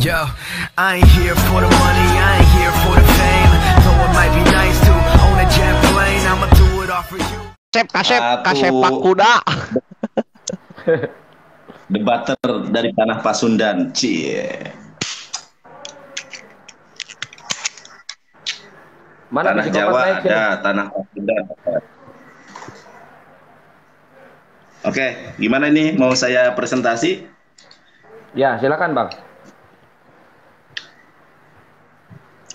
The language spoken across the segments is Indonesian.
Yo, I ain't here for the money, I ain't here for the fame. Though it might be nice to own a jet plane, I'ma do it all for you. Kasepak kuda. Debater dari tanah Pasundan. Cie. Mana tanah Jawa ada, tanah Pasundan. Oke, gimana ini? Mau saya presentasi? Ya, silakan Bang.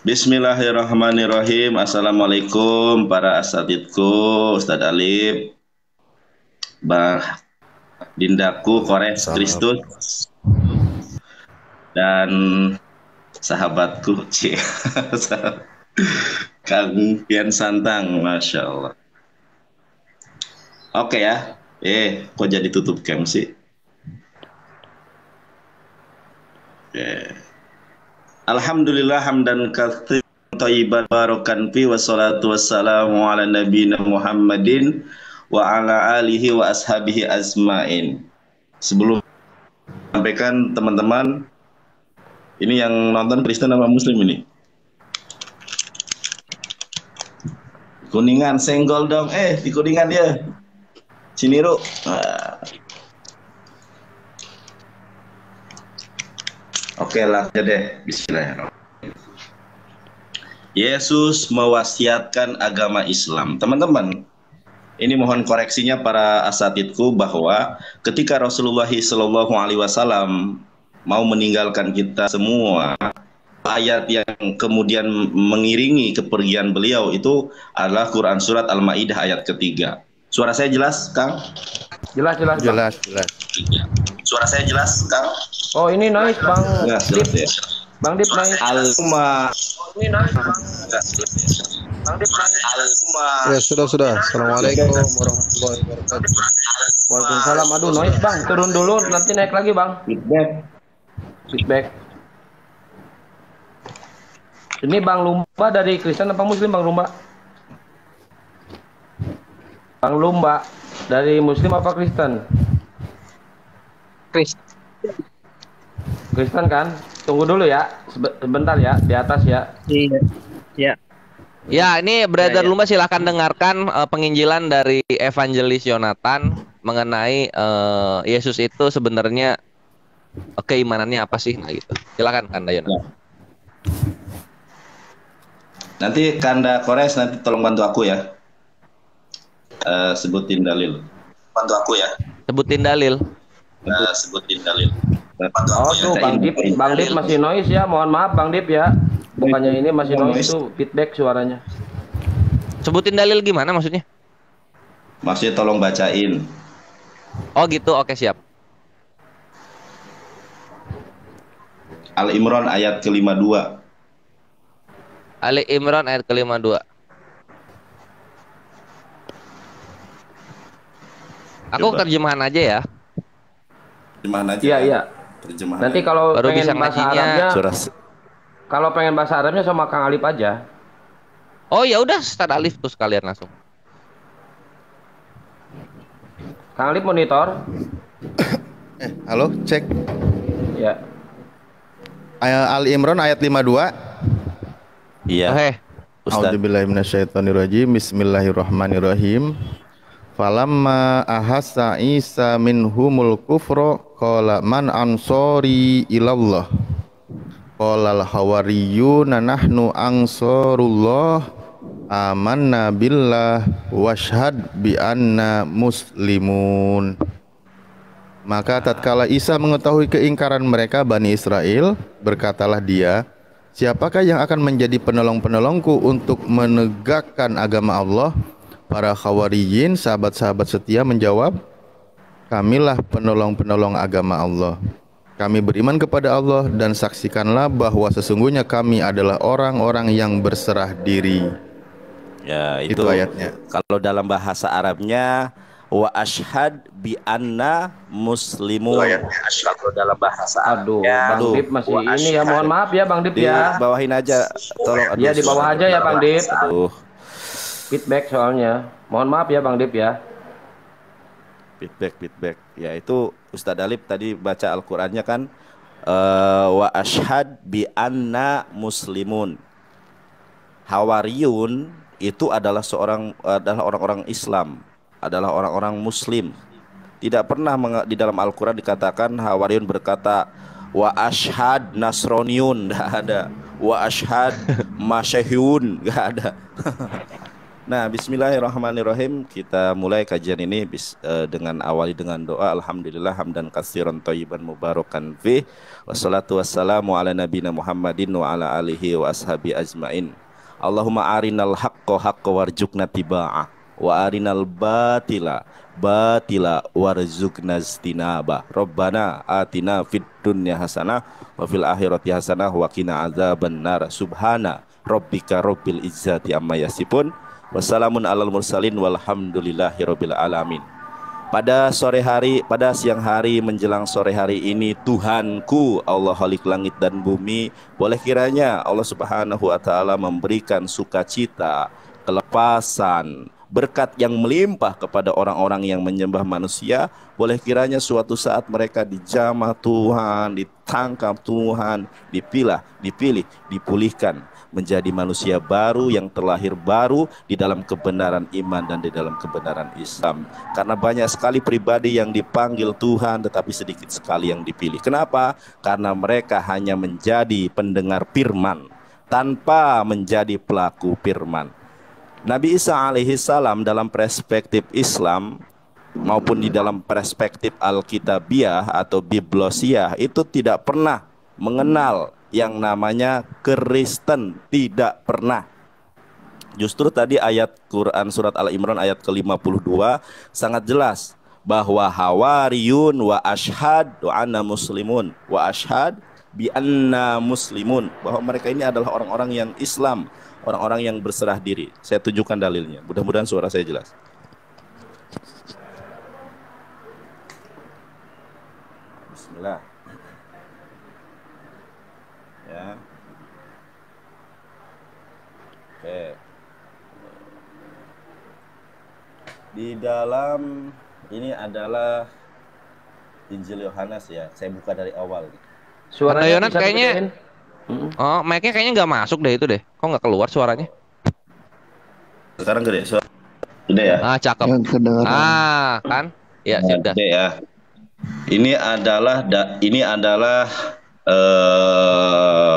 Bismillahirrahmanirrahim. Assalamualaikum para asatidku, Ustadz Alif, Bang Dindaku, Kores Kristus, dan sahabatku, Kang Pian Santang, Masya Allah. Oke ya, kok jadi tutup cam sih? Alhamdulillah hamdan katsiran thayyiban barakan fi wassalatu wassalamu ala nabiyina Muhammadin wa ala alihi wa ashabihi azmain. Sebelum sampaikan teman-teman, ini yang nonton Kristen apa Muslim ini? Kuningan senggol dong, di Kuningan dia. Ciniru. Oke lah aja deh, bismillahirrahmanirrahim. Yesus mewasiatkan agama Islam. Teman-teman, ini mohon koreksinya para asatidku bahwa ketika Rasulullah SAW mau meninggalkan kita semua, ayat yang kemudian mengiringi kepergian beliau itu adalah Quran Surat Al-Ma'idah ayat ketiga. Suara saya jelas, Kang? Jelas. Suara saya jelas, Kang? Oh, ini noise, Bang. Jelas ya. Bang Dip noise. Al-Umma. Ini noise, Bang. Bang Dip Ya, sudah. Assalamualaikum warahmatullahi wabarakatuh. Waalaikumsalam. Aduh, noise, Bang. Turun dulu, nanti naik lagi, Bang. Feedback. Ini Bang Lumba dari Kristen apa Muslim, Bang Lumba? Bang Lumba dari Muslim apa Kristen? Kristen kan? Tunggu dulu ya, sebentar ya, di atas ya. Iya. Ya, ini Brother Lumba silahkan dengarkan penginjilan dari Evangelis Yonatan mengenai Yesus itu sebenarnya keimanannya apa sih? Nah gitu. Silakan Kanda Yonatan. Nanti Kanda Kores nanti tolong bantu aku ya. Sebutin dalil. Bantu aku ya. Sebutin dalil. Oh tuh Bang Dip masih noise ya, mohon maaf Bang Dip ya. Bukannya ini masih noise tuh, feedback suaranya. Sebutin dalil gimana maksudnya? Maksudnya tolong bacain. Oh gitu, oke siap. Al-Imran ayat ke-52. Ali Imran ayat ke-52. Aku terjemahan aja ya. Terjemahan aja. Iya. Terjemahan. Nanti kalau baru pengen bisa bahasa ngajinya. Arabnya, kalau pengen bahasa Arabnya sama Kang Alif aja. Oh ya udah, Ustaz Alif tuh sekalian langsung. Kang Alif monitor. Halo, cek. Ya. Ali Imran ayat 52. Iya. A'udzubillahi minasyaitonirrajim. Bismillahirrahmanirrahim. Falamma ahassa Isa minhumul kufra qala man ansori ilallah qala al hawariyuna nahnu ansarullah amanna billah washhad bi anna muslimun. Maka tatkala Isa mengetahui keingkaran mereka Bani Israel, berkatalah dia, siapakah yang akan menjadi penolong-penolongku untuk menegakkan agama Allah? Para Khawariyin, sahabat-sahabat setia menjawab, kamilah penolong-penolong agama Allah. Kami beriman kepada Allah dan saksikanlah bahwa sesungguhnya kami adalah orang-orang yang berserah diri. Ya, itu ayatnya. Kalau dalam bahasa Arabnya wa ashhad bi anna muslimun. Kalau dalam bahasa Arabnya, Bang Dip masih ini ya, mohon maaf ya Bang Dip ya. Bawahin aja, tolong. Iya, di bawah aja ya Bang Dip. Aduh. Feedback soalnya. Mohon maaf ya Bang Dip ya. Feedback. Ya itu Ustadz Alif tadi baca Al-Qur'annya kan wa ashhad bi anna muslimun. Hawariyun itu adalah orang-orang Islam, adalah orang-orang Muslim. Tidak pernah di dalam Al-Quran dikatakan Hawariyun berkata wa ashhad nasroniyun, nggak ada. Wa ashhad masyehun, nggak ada. Nah, bismillahirrahmanirrahim. Kita mulai kajian ini dengan awali dengan doa. Alhamdulillah hamdan katsiran thayyiban mubarakan fi. Wassalatu wassalamu ala nabiyina Muhammadin wa ala alihi wa ashabi ajmain. Allahumma arinal haqqa haqqa warzuqna tiba'ah wa arinal batila batila warzuqna istinaba. Rabbana atina fid dunya hasanah wa fil akhirati hasanah wa qina adzabannar. Subhana rabbika rabbil izzati amma yasifun. Wassalamun alal mursalin walhamdulillahirabbil alamin. Pada siang hari menjelang sore hari ini, Tuhanku Allah Khalik langit dan bumi, boleh kiranya Allah Subhanahu wa taala memberikan sukacita, kelepasan, berkat yang melimpah kepada orang-orang yang menyembah manusia. Boleh kiranya suatu saat mereka dijamah Tuhan, ditangkap Tuhan, dipilih, dipulihkan menjadi manusia baru yang terlahir baru di dalam kebenaran iman dan di dalam kebenaran Islam. Karena banyak sekali pribadi yang dipanggil Tuhan tetapi sedikit sekali yang dipilih. Kenapa? Karena mereka hanya menjadi pendengar firman tanpa menjadi pelaku firman. Nabi Isa alaihi salam dalam perspektif Islam maupun di dalam perspektif Alkitabiah atau Biblosiah itu tidak pernah mengenal yang namanya Kristen, tidak pernah. Justru tadi ayat Quran surat Al-Imran ayat ke-52 sangat jelas bahwa hawariyun wa ashhad wa anna muslimun wa ashhad bi anna muslimun, bahwa mereka ini adalah orang-orang yang Islam, orang-orang yang berserah diri. Saya tunjukkan dalilnya. Mudah-mudahan suara saya jelas. Bismillah. Ya. Oke. Di dalam ini adalah Injil Yohanes ya. Saya buka dari awal. Suara Yohanes kayaknya oh, mic-nya kayaknya nggak masuk deh itu deh. Kok nggak keluar suaranya? Sekarang gede, gede ya? Ah, cakep. Ah, kan? Ya, sudah. Gede ya. Ini adalah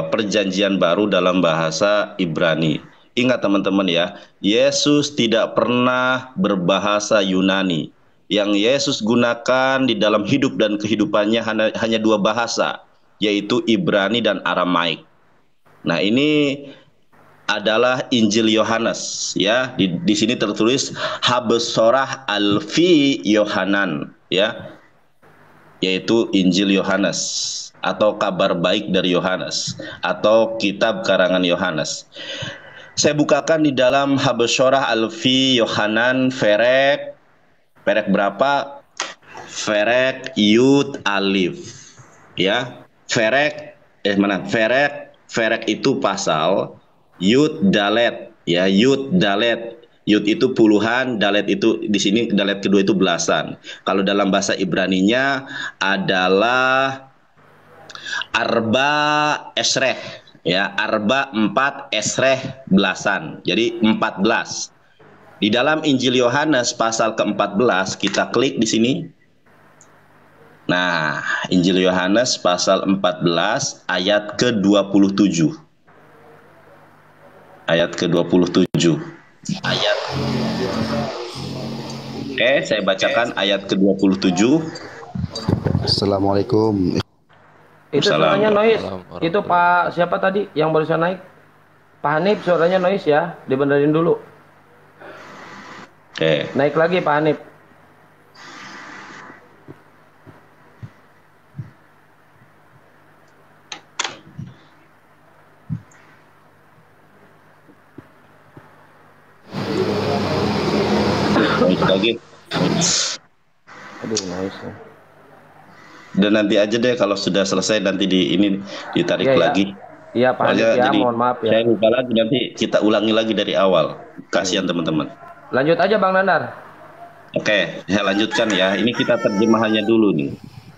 perjanjian baru dalam bahasa Ibrani. Ingat teman-teman ya, Yesus tidak pernah berbahasa Yunani. Yang Yesus gunakan di dalam hidup dan kehidupannya hanya dua bahasa, yaitu Ibrani dan Aramaik. Nah, ini adalah Injil Yohanes ya. Di sini tertulis Habesorah Alfi Yohanan ya, yaitu Injil Yohanes atau kabar baik dari Yohanes atau kitab karangan Yohanes. Saya bukakan di dalam Habesorah Alfi Yohanan Ferek berapa? Ferek Yud Alif ya. Ferek itu pasal, Yud Dalet ya, Yud Dalet. Yud itu puluhan, Dalet itu di sini Dalet kedua itu belasan. Kalau dalam bahasa Ibraninya adalah Arba Esreh ya, Arba 4 Esreh belasan. Jadi 14. Di dalam Injil Yohanes pasal ke-14 kita klik di sini. Nah, Injil Yohanes pasal 14 ayat ke-27. Ayat ke-27. Oke, saya bacakan ayat ke-27. Assalamualaikum. Itu suaranya noise. Itu Pak siapa tadi yang barusan naik? Pak Hanif, suaranya noise ya. Dibenerin dulu. Oke. Naik lagi Pak Hanif. Lagi. Aduh, noise. Dan nanti aja deh kalau sudah selesai nanti ditarik lagi. Iya Pak Hanif ya, jadi, mohon maaf ya. Saya lupa lagi, nanti kita ulangi lagi dari awal. Kasihan teman-teman. Lanjut aja Bang Nandar. Oke, saya lanjutkan ya. Ini kita terjemahannya dulu nih.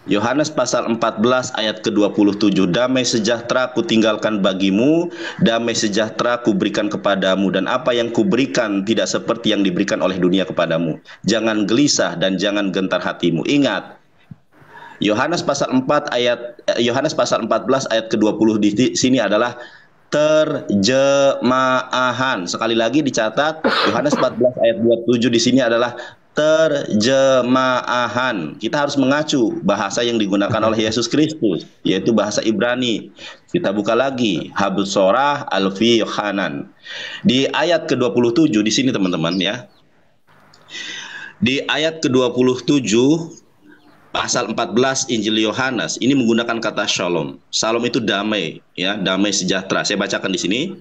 Yohanes pasal 14 ayat ke-27, damai sejahtera kutinggalkan bagimu, damai sejahtera kuberikan kepadamu, dan apa yang kuberikan tidak seperti yang diberikan oleh dunia kepadamu. Jangan gelisah dan jangan gentar hatimu. Ingat, Yohanes pasal 14 ayat ke-20 di sini adalah terjemahan. Sekali lagi dicatat, Yohanes 14 ayat 27 di sini adalah terjemahan. Kita harus mengacu bahasa yang digunakan oleh Yesus Kristus, yaitu bahasa Ibrani. Kita buka lagi Habus Sorah Alfi Yohanan. Di ayat ke-27 di sini teman-teman ya. Di ayat ke-27 pasal 14 Injil Yohanes ini menggunakan kata shalom. Shalom itu damai, ya, damai sejahtera. Saya bacakan di sini.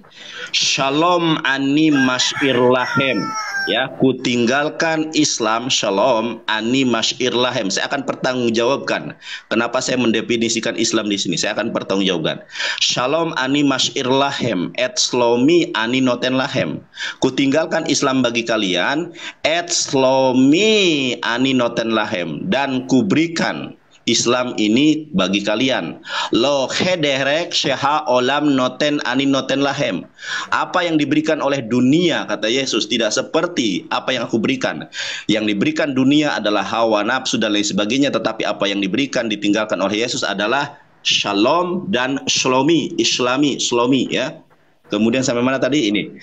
Shalom ani masyir lahem. Ya, kutinggalkan Islam, shalom ani masyir lahem. Saya akan pertanggungjawabkan kenapa saya mendefinisikan Islam di sini. Saya akan pertanggungjawabkan. Shalom ani masyir lahem, et slomi ani noten lahem. Kutinggalkan Islam bagi kalian, et slomi ani noten lahem, dan kuberikan Islam ini bagi kalian. Lo hederek syeha olam noten ani noten lahem. Apa yang diberikan oleh dunia, kata Yesus, tidak seperti apa yang aku berikan. Yang diberikan dunia adalah hawa nafsu dan lain sebagainya, tetapi apa yang diberikan ditinggalkan oleh Yesus adalah shalom dan shlomi, islami, shlomi, ya. Kemudian sampai mana tadi ini?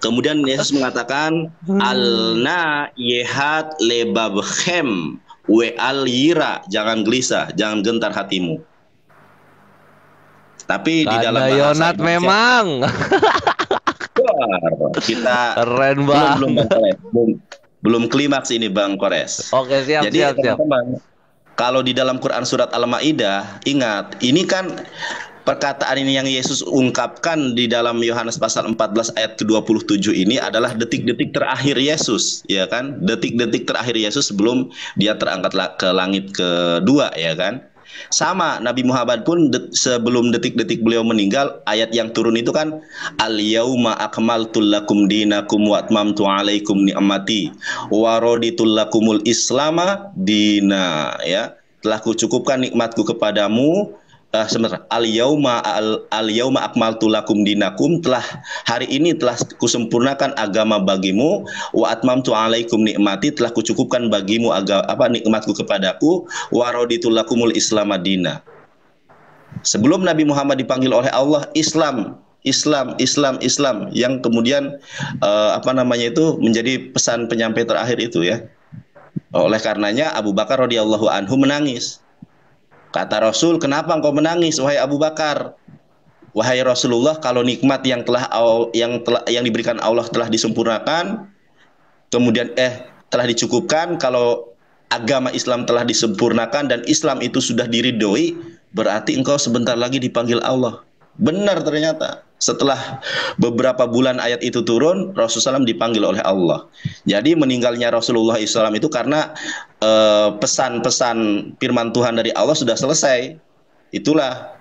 Kemudian Yesus mengatakan alna yehat lebabchem We'al yira, jangan gelisah, jangan gentar hatimu. Tapi di dalam bahasa Yonat memang kita keren banget. Belum klimaks ini Bang Kores. Oke, siap. Jadi teman-teman, kalau di dalam Quran surat Al-Maidah, ingat, ini kan perkataan ini yang Yesus ungkapkan di dalam Yohanes pasal 14 ayat ke-27 ini adalah detik-detik terakhir Yesus, ya kan? Detik-detik terakhir Yesus sebelum dia terangkat ke langit kedua, ya kan? Sama, Nabi Muhammad pun sebelum detik-detik beliau meninggal, ayat yang turun itu kan al-yauma akmaltu lakum dinakum wa atmamtu alaikum ni'mati wa raditu lakumul islama dina, ya. Telah kucukupkan nikmatku kepadamu. Sebentar, al-yauma akmaltu lakum dinakum, telah hari ini telah kusempurnakan agama bagimu, wa atmamtu alaikum nikmati, telah kucukupkan bagimu nikmatku kepadaku, wa raditu lakumul islam madina. Sebelum Nabi Muhammad dipanggil oleh Allah, Islam, yang kemudian menjadi pesan penyampai terakhir itu, ya. Oleh karenanya Abu Bakar radhiyallahu anhu menangis. Kata Rasul, kenapa engkau menangis wahai Abu Bakar? Wahai Rasulullah, kalau nikmat yang diberikan Allah telah disempurnakan, kemudian telah dicukupkan, kalau agama Islam telah disempurnakan dan Islam itu sudah diridhoi, berarti engkau sebentar lagi dipanggil Allah. Benar ternyata. Setelah beberapa bulan ayat itu turun, Rasulullah SAW dipanggil oleh Allah. Jadi meninggalnya Rasulullah SAW itu karena pesan-pesan firman Tuhan dari Allah sudah selesai. Itulah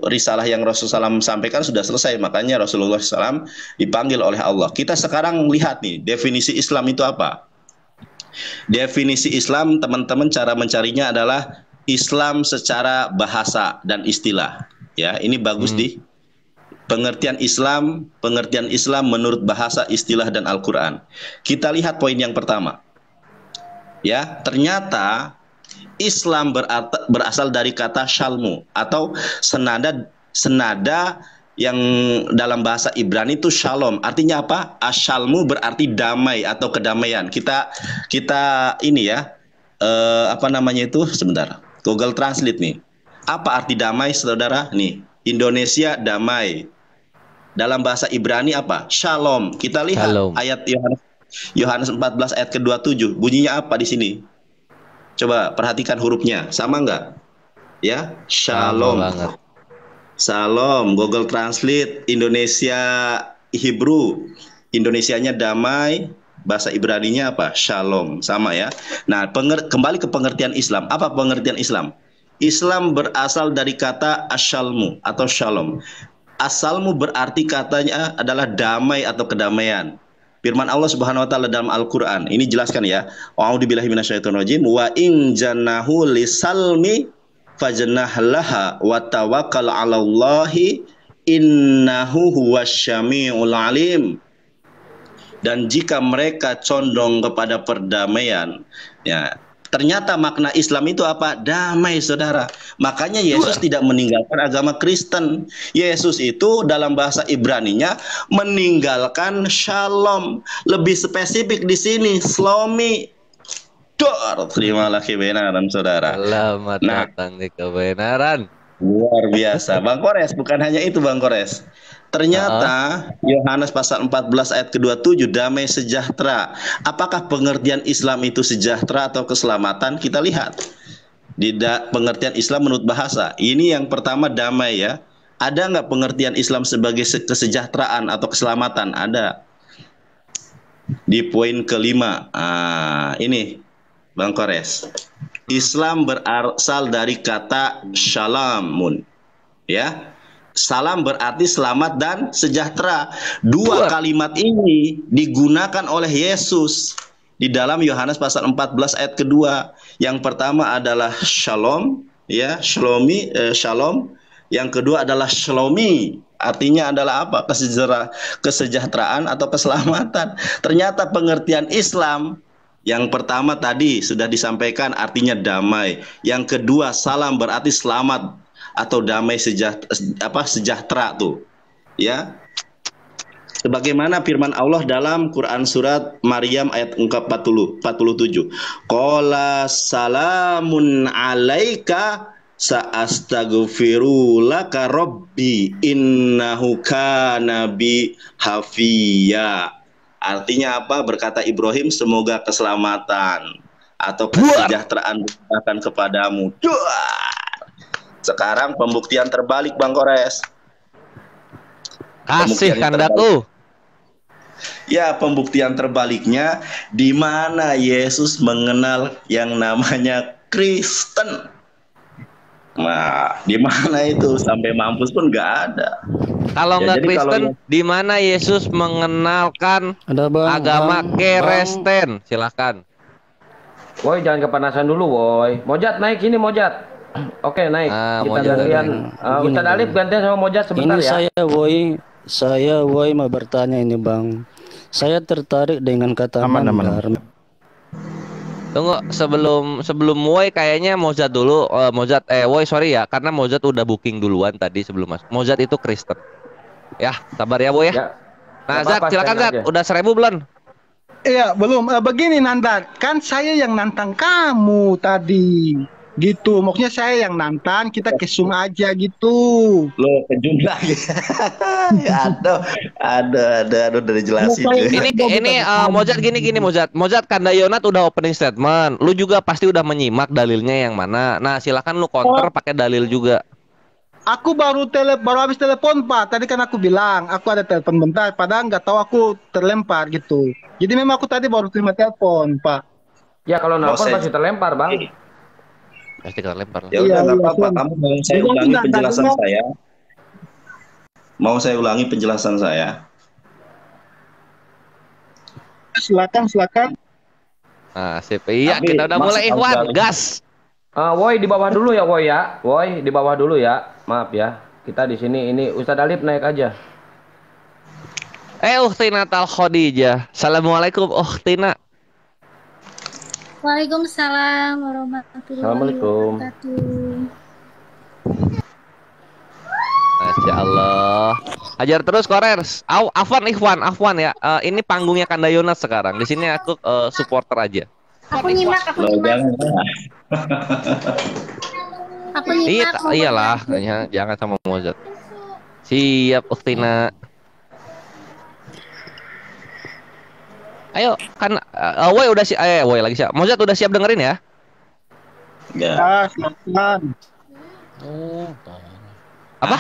risalah yang Rasulullah SAW sampaikan sudah selesai. Makanya Rasulullah SAW dipanggil oleh Allah. Kita sekarang lihat nih, definisi Islam itu apa? Definisi Islam, teman-teman, cara mencarinya adalah Islam secara bahasa dan istilah. Ya, ini bagus di pengertian Islam menurut bahasa, istilah, dan Al-Quran. Kita lihat poin yang pertama. Ya, ternyata Islam berasal dari kata shalmu atau senada yang dalam bahasa Ibrani itu shalom. Artinya apa? Ashalmu berarti damai atau kedamaian. Kita ini ya, sebentar. Google Translate nih. Apa arti damai, saudara? Nih, Indonesia damai. Dalam bahasa Ibrani apa? Shalom. Kita lihat ayat Yohanes 14 ayat ke-27. Bunyinya apa di sini? Coba perhatikan hurufnya. Sama enggak? Ya, shalom. Shalom. Google Translate Indonesia Hebrew. Indonesianya damai. Bahasa Ibraninya apa? Shalom. Sama ya. Nah, kembali ke pengertian Islam. Apa pengertian Islam? Islam berasal dari kata ashalmu atau shalom. Asalmu berarti katanya adalah damai atau kedamaian. Firman Allah Subhanahu wa taala dalam Al-Qur'an. Ini jelaskan ya. A'udzubillahi minasyaitonirrajim. Wa in janahu lisalmi fajnah laha wa tawakkal 'alallahi innahu huwasyami'ul 'alim. Dan jika mereka condong kepada perdamaian, ya, ternyata makna Islam itu apa? Damai, saudara. Makanya Yesus tidak meninggalkan agama Kristen. Yesus itu dalam bahasa Ibraninya meninggalkan shalom. Lebih spesifik di sini, shlomi. Terimalah kebenaran, saudara. Selamat datang di kebenaran. Luar biasa, Bang Kores. Bukan hanya itu, Bang Kores. Ternyata Yohanes pasal 14 ayat ke-27, damai sejahtera. Apakah pengertian Islam itu sejahtera atau keselamatan? Kita lihat. Di pengertian Islam menurut bahasa. Ini yang pertama damai ya. Ada nggak pengertian Islam sebagai kesejahteraan atau keselamatan? Ada. Di poin kelima. Ini Bang Kores. Islam berasal dari kata shalamun. Ya. Salam berarti selamat dan sejahtera. Dua kalimat ini digunakan oleh Yesus di dalam Yohanes pasal 14 ayat kedua. Yang pertama adalah shalom, ya, shlomi, shalom. Yang kedua adalah shlomi. Artinya adalah apa? Kesejahteraan atau keselamatan. Ternyata pengertian Islam yang pertama tadi sudah disampaikan artinya damai. Yang kedua salam berarti selamat atau damai sejahtera tuh, ya. Sebagaimana firman Allah dalam Quran surat Maryam ayat 47. Qala salamun alaika sa'astaghfiru laka rabbi innahu kana bi hafiya. Artinya apa? Berkata Ibrahim, semoga keselamatan atau kesejahteraan akan kepadamu. Sekarang pembuktian terbalik, Bang Kores. Kasih kandaku. Ya, pembuktian terbaliknya di mana Yesus mengenal yang namanya Kristen. Nah, di mana itu? Sampai mampus pun nggak ada. Kalau nggak Kristen, di mana Yesus mengenalkan agama Kristen? Silakan. Woi, jangan kepanasan dulu, woi. Mojat naik sini, Mojat. Oke, naik. Kita gantian. Ustaz Alif gantian sama Mojat sebentar ini ya. Saya woi mau bertanya ini, Bang. Saya tertarik dengan kata mandar. Tunggu, sebelum woi kayaknya Mojat dulu. Woi sorry ya, karena Mojat udah booking duluan tadi sebelum masuk. Mojat itu Kristen. Ya, sabar ya, woi ya. Nah, Zat, silakan Zat. Udah 1000 belum? Iya, belum. Begini Nandan, kan saya yang nantang kamu tadi. Gitu, maksudnya saya yang nantang, kita kesum aja gitu. Loh, kejum lagi. Aduh, udah dijelasin. Ini Mojat gini Mojat. Mojat Kandayonat udah opening statement. Lu juga pasti udah menyimak dalilnya yang mana. Nah, silakan lu counter pakai dalil juga. Aku baru habis telepon, Pak. Tadi kan aku bilang, aku ada telepon bentar, padahal nggak tahu aku terlempar gitu. Jadi memang aku tadi baru terima telepon, Pak. Ya, kalau nelpon pasti terlempar, Bang. Pasti terlempar. Ya udah, nggak apa-apa. Kamu mau saya ulangi penjelasan saya? Mau saya ulangi penjelasan saya? Silakan. Nah, sip. Iya, kita udah mulai Ikhwan, gas. Woi di bawah dulu ya, Woi ya. Woi di bawah dulu ya. Maaf ya. Kita di sini ini Ustadz Alif naik aja. Ukhtina Tal Khadijah. Assalamualaikum Ukhtina. Waalaikumsalam warahmatullahi wabarakatuh. Masya Allah. Ajar terus Korers. Afwan ya. Ini panggungnya Kandayonat sekarang. Di sini aku supporter aja. Aku nyimak. Aku nyimak. Iyalah, jangan sama Mojat. Siap Ukhtina. Ayo kan Woi udah siap. Woi lagi siap. Mojat udah siap dengerin ya? Ya. Silakan. Apa?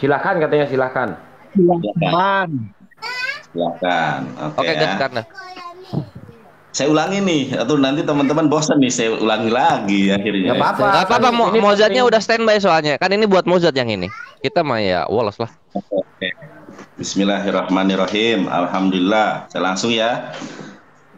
Silakan katanya silakan. Oke, gas karena. Saya ulangi nih, atau nanti teman-teman bosan nih saya ulangi lagi akhirnya. Gak apa-apa. Mojatnya udah standby soalnya. Kan ini buat Mojat yang ini. Kita mah ya wolos lah. Oke. Bismillahirrahmanirrahim. Alhamdulillah. Saya langsung ya.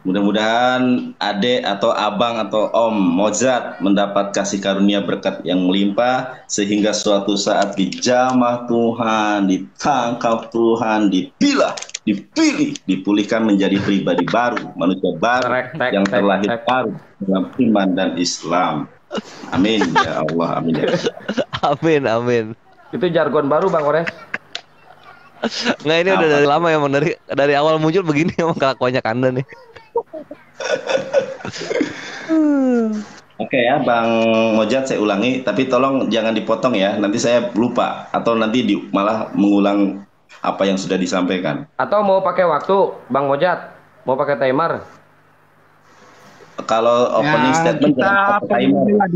Mudah-mudahan adik atau abang atau om Mozart mendapat kasih karunia berkat yang melimpah sehingga suatu saat dijamah Tuhan, ditangkap Tuhan, dipilah, dipilih, dipulihkan menjadi pribadi baru, manusia baru yang terlahir baru dalam iman dan Islam. Amin ya Allah, amin ya. Amin, amin. Itu jargon baru Bang Ores. Nggak, ini udah dari lama emang, dari awal muncul begini emang kelakuannya Kanda nih. Oke ya Bang Mojat, saya ulangi, tapi tolong jangan dipotong ya, nanti saya lupa atau nanti malah mengulang apa yang sudah disampaikan. Atau mau pakai waktu Bang Mojat, mau pakai timer? Kalau opening statement jangan pakai timer.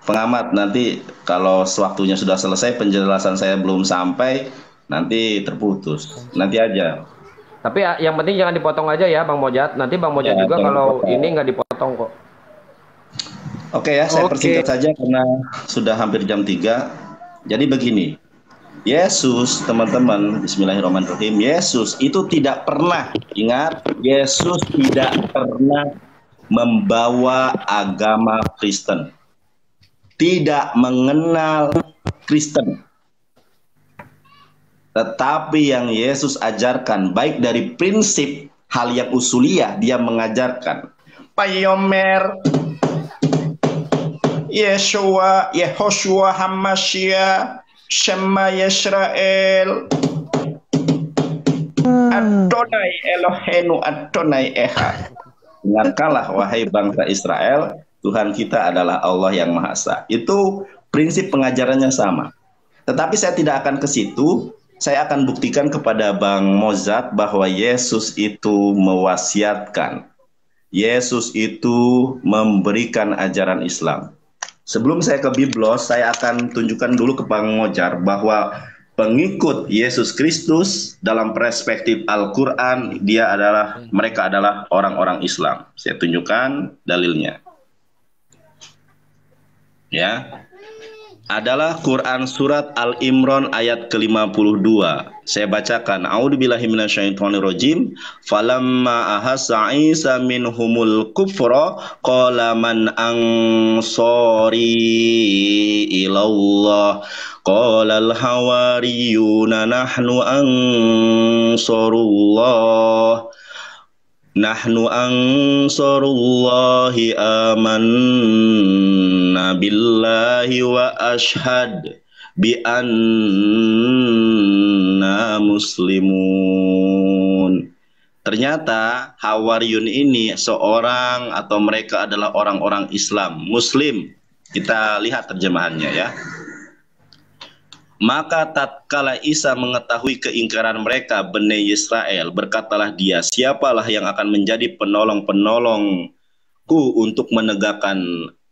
Pengamat, nanti kalau waktunya sudah selesai penjelasan saya belum sampai, nanti terputus, nanti aja. Tapi yang penting jangan dipotong aja ya Bang Mojat. Nanti Bang Mojat ya, juga kalau ini nggak dipotong kok. Oke ya, saya persingkat saja karena sudah hampir jam 3. Jadi begini, Yesus teman-teman, bismillahirrahmanirrahim, Yesus itu tidak pernah, ingat, Yesus tidak pernah membawa agama Kristen. Tidak mengenal Kristen. Tetapi yang Yesus ajarkan, baik dari prinsip hal yang usuliyah, dia mengajarkan Payomer Yeshua Yehoshua Hamasya Shema Yisrael Adonai Elohenu Adonai Echad. Ingatkanlah wahai bangsa Israel, Tuhan kita adalah Allah yang Maha Esa. Itu prinsip pengajarannya sama. Tetapi saya tidak akan ke situ. Saya akan buktikan kepada Bang Mozart bahwa Yesus itu mewasiatkan. Yesus itu memberikan ajaran Islam. Sebelum saya ke Biblos, saya akan tunjukkan dulu ke Bang Mozart bahwa pengikut Yesus Kristus dalam perspektif Al-Quran, mereka adalah orang-orang Islam. Saya tunjukkan dalilnya. Ya. Adalah Quran surat Al-Imran ayat ke-52. Saya bacakan. A'udzubillahi minasyaitonirrajim. Falamma ahassa Isa minhumul kufra qala man ansari ilallah qala al-hawariyuna nahnu ansarullah Nahnu ansarullahi amanna billahi wa ashhad bi anna muslimun. Ternyata Hawariyun ini seorang atau mereka adalah orang-orang Islam, Muslim. Kita lihat terjemahannya ya. Maka tatkala Isa mengetahui keingkaran mereka, Bani Israel, berkatalah dia, siapalah yang akan menjadi penolong-penolongku untuk menegakkan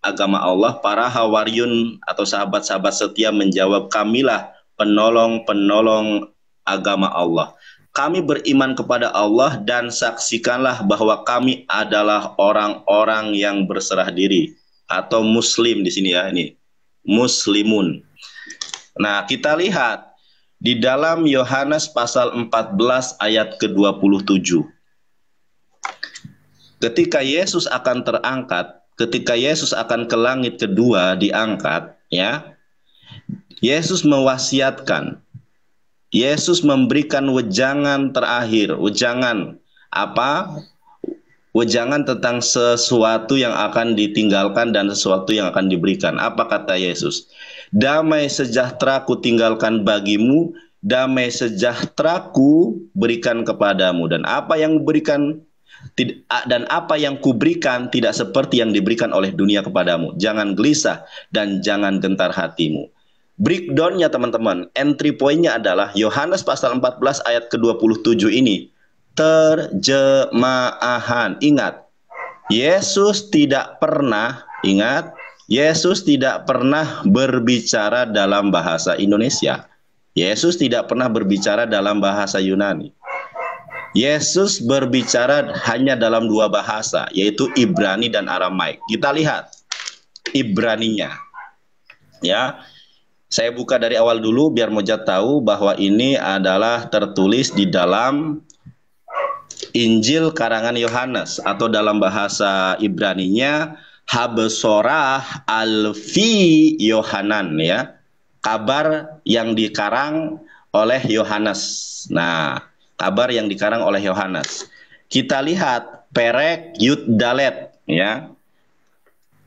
agama Allah? Para Hawariyun atau sahabat-sahabat setia menjawab, kamilah penolong-penolong agama Allah. Kami beriman kepada Allah dan saksikanlah bahwa kami adalah orang-orang yang berserah diri atau Muslim di sini ya, ini Muslimun. Nah, kita lihat di dalam Yohanes pasal 14 ayat ke-27. Ketika Yesus akan terangkat, ketika Yesus akan ke langit kedua diangkat, ya. Yesus mewasiatkan. Yesus memberikan wejangan terakhir, wejangan apa? Wejangan tentang sesuatu yang akan ditinggalkan dan sesuatu yang akan diberikan. Apa kata Yesus? Damai sejahtera ku tinggalkan bagimu, damai sejahtera ku berikan kepadamu, dan apa yang kuberikan tidak seperti yang diberikan oleh dunia kepadamu. Jangan gelisah dan jangan gentar hatimu. Breakdown-nya teman-teman, entry point-nya adalah Yohanes pasal 14 ayat ke-27 ini. Terjemahan. Ingat, Yesus tidak pernah, Yesus tidak pernah berbicara dalam bahasa Indonesia. Yesus tidak pernah berbicara dalam bahasa Yunani. Yesus berbicara hanya dalam dua bahasa, yaitu Ibrani dan Aramaik. Kita lihat Ibraninya. Ya. Saya buka dari awal dulu biar Mojat tahu bahwa ini adalah tertulis di dalam Injil karangan Yohanes, atau dalam bahasa Ibraninya Habesorah Alfi Yohanan, ya. Kabar yang dikarang oleh Yohanes. Nah, kabar yang dikarang oleh Yohanes. Kita lihat Perek Yud Dalet, ya.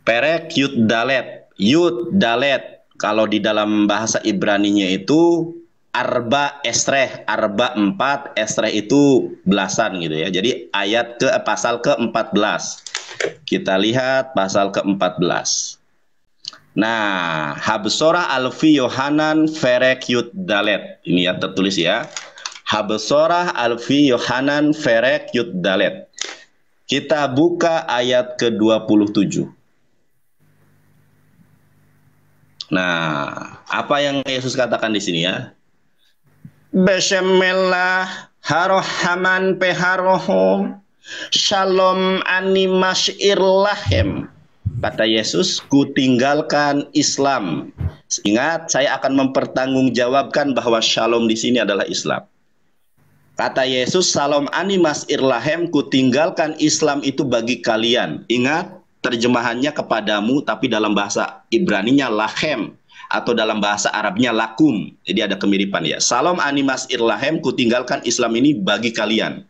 Perek Yud Dalet. Yud Dalet kalau di dalam bahasa Ibraninya itu arba esreh, arba 4, esreh itu belasan gitu ya. Jadi pasal ke-14. Kita lihat pasal ke-14. Nah, Habsorah Alfi Yohanan Ferek Yud Dalet. Ini ya tertulis ya. Habsorah Alfi Yohanan Ferek Yud Dalet. Kita buka ayat ke-27. Nah, apa yang Yesus katakan di sini ya? Bismillah harohaman peharohum shalom animash irlahem. Kata Yesus, ku tinggalkan Islam. Ingat, saya akan mempertanggungjawabkan bahwa shalom di sini adalah Islam. Kata Yesus, shalom animas irlahem, ku tinggalkan Islam itu bagi kalian. Ingat, terjemahannya kepadamu, tapi dalam bahasa Ibraninya lahem, atau dalam bahasa Arabnya lakum. Jadi ada kemiripan ya. Shalom animas irlahem, ku tinggalkan Islam ini bagi kalian.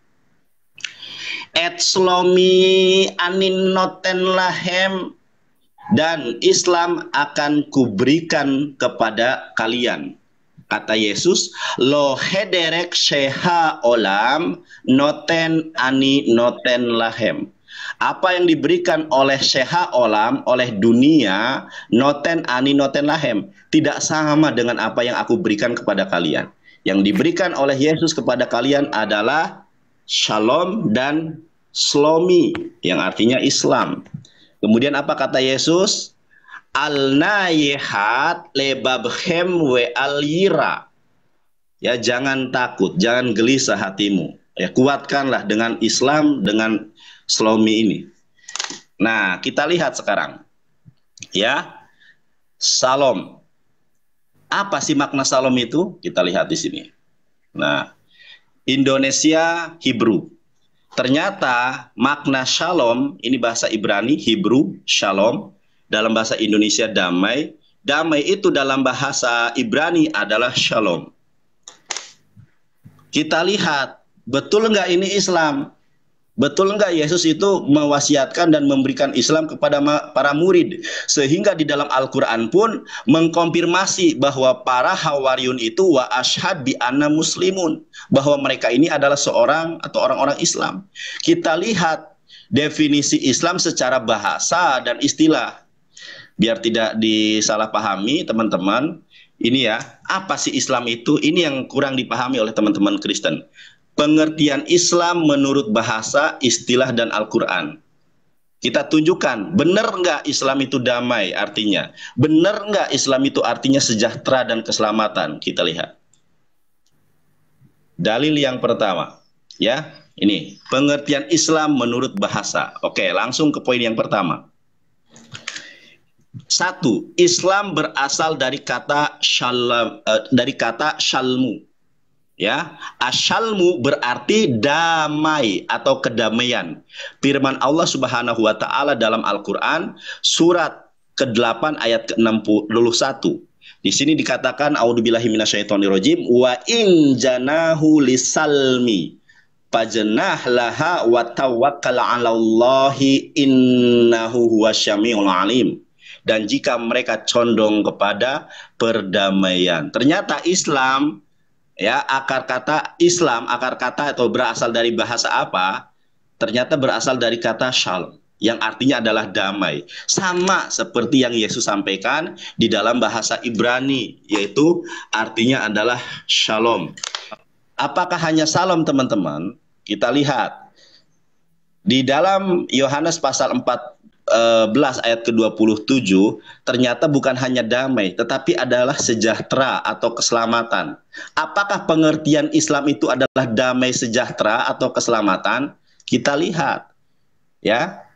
Et slomi anin noten lahem, dan Islam akan kuberikan kepada kalian. Kata Yesus, lo hederek sheha olam noten ani noten lahem. Apa yang diberikan oleh sheha olam, oleh dunia, noten ani noten lahem, tidak sama dengan apa yang aku berikan kepada kalian. Yang diberikan oleh Yesus kepada kalian adalah shalom dan shlomi, yang artinya Islam. Kemudian apa kata Yesus? Al-nayihat lebabhem we al-yira. Ya, jangan takut, jangan gelisah hatimu. Ya, kuatkanlah dengan Islam, dengan shlomi ini. Nah, kita lihat sekarang. Ya. Shalom. Apa sih makna shalom itu? Kita lihat di sini. Nah, Indonesia Hebrew. Ternyata makna shalom, ini bahasa Ibrani, Hebrew, shalom. Dalam bahasa Indonesia damai. Damai itu dalam bahasa Ibrani adalah shalom. Kita lihat, betul nggak ini Islam? Betul nggak Yesus itu mewasiatkan dan memberikan Islam kepada para murid? Sehingga di dalam Al-Quran pun mengkonfirmasi bahwa para Hawariyun itu wa ashhad bi anna muslimun. Bahwa mereka ini adalah seorang atau orang-orang Islam. Kita lihat definisi Islam secara bahasa dan istilah. Biar tidak disalahpahami teman-teman, ini ya, apa sih Islam itu? Ini yang kurang dipahami oleh teman-teman Kristen. Pengertian Islam menurut bahasa, istilah, dan Al-Quran. Kita tunjukkan, benar nggak Islam itu damai artinya? Benar nggak Islam itu artinya sejahtera dan keselamatan? Kita lihat. Dalil yang pertama, ya, ini pengertian Islam menurut bahasa. Oke, langsung ke poin yang pertama. 1. Islam berasal dari kata shalmu. Ya, asyalmu berarti damai atau kedamaian. Firman Allah Subhanahu wa taala dalam Al-Qur'an surat ke-8 ayat ke-61. Di sini dikatakan a'udzubillahi minasyaitonirrajim wa in janahu lisalmi fajnah laha wa tawakkal 'alallahi innahu huwasyamiul alim. Dan jika mereka condong kepada perdamaian. Ternyata Islam, ya, akar kata Islam, akar kata atau berasal dari bahasa apa? Ternyata berasal dari kata shalom, yang artinya adalah damai. Sama seperti yang Yesus sampaikan di dalam bahasa Ibrani, yaitu artinya adalah shalom. Apakah hanya shalom, teman-teman? Kita lihat. Di dalam Yohanes pasal 14 ayat ke-27, ternyata bukan hanya damai, tetapi adalah sejahtera atau keselamatan. Apakah pengertian Islam itu adalah damai, sejahtera, atau keselamatan? Kita lihat. Ya.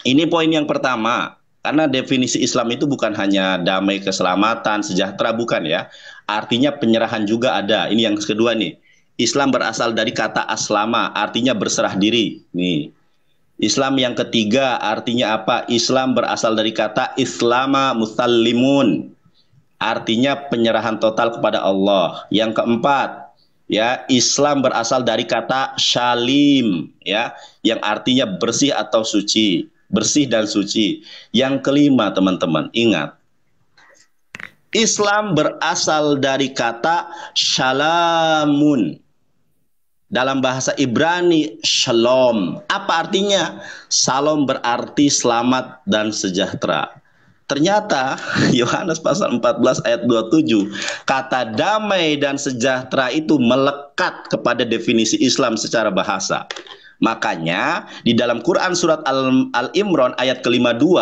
Ini poin yang pertama. Karena definisi Islam itu bukan hanya damai, keselamatan, sejahtera, bukan ya. Artinya penyerahan juga ada. Ini yang kedua nih. Islam berasal dari kata aslama, artinya berserah diri. Nih. Islam yang ketiga artinya apa? Islam berasal dari kata islama musallimun. Artinya penyerahan total kepada Allah. Yang keempat, ya, Islam berasal dari kata syalim, ya, yang artinya bersih atau suci. Bersih dan suci. Yang kelima, teman-teman, ingat. Islam berasal dari kata shalamun. Dalam bahasa Ibrani, shalom. Apa artinya? Salam berarti selamat dan sejahtera. Ternyata Yohanes pasal 14 ayat 27, kata damai dan sejahtera itu melekat kepada definisi Islam secara bahasa. Makanya di dalam Quran surat Al-Imran ayat ke-52,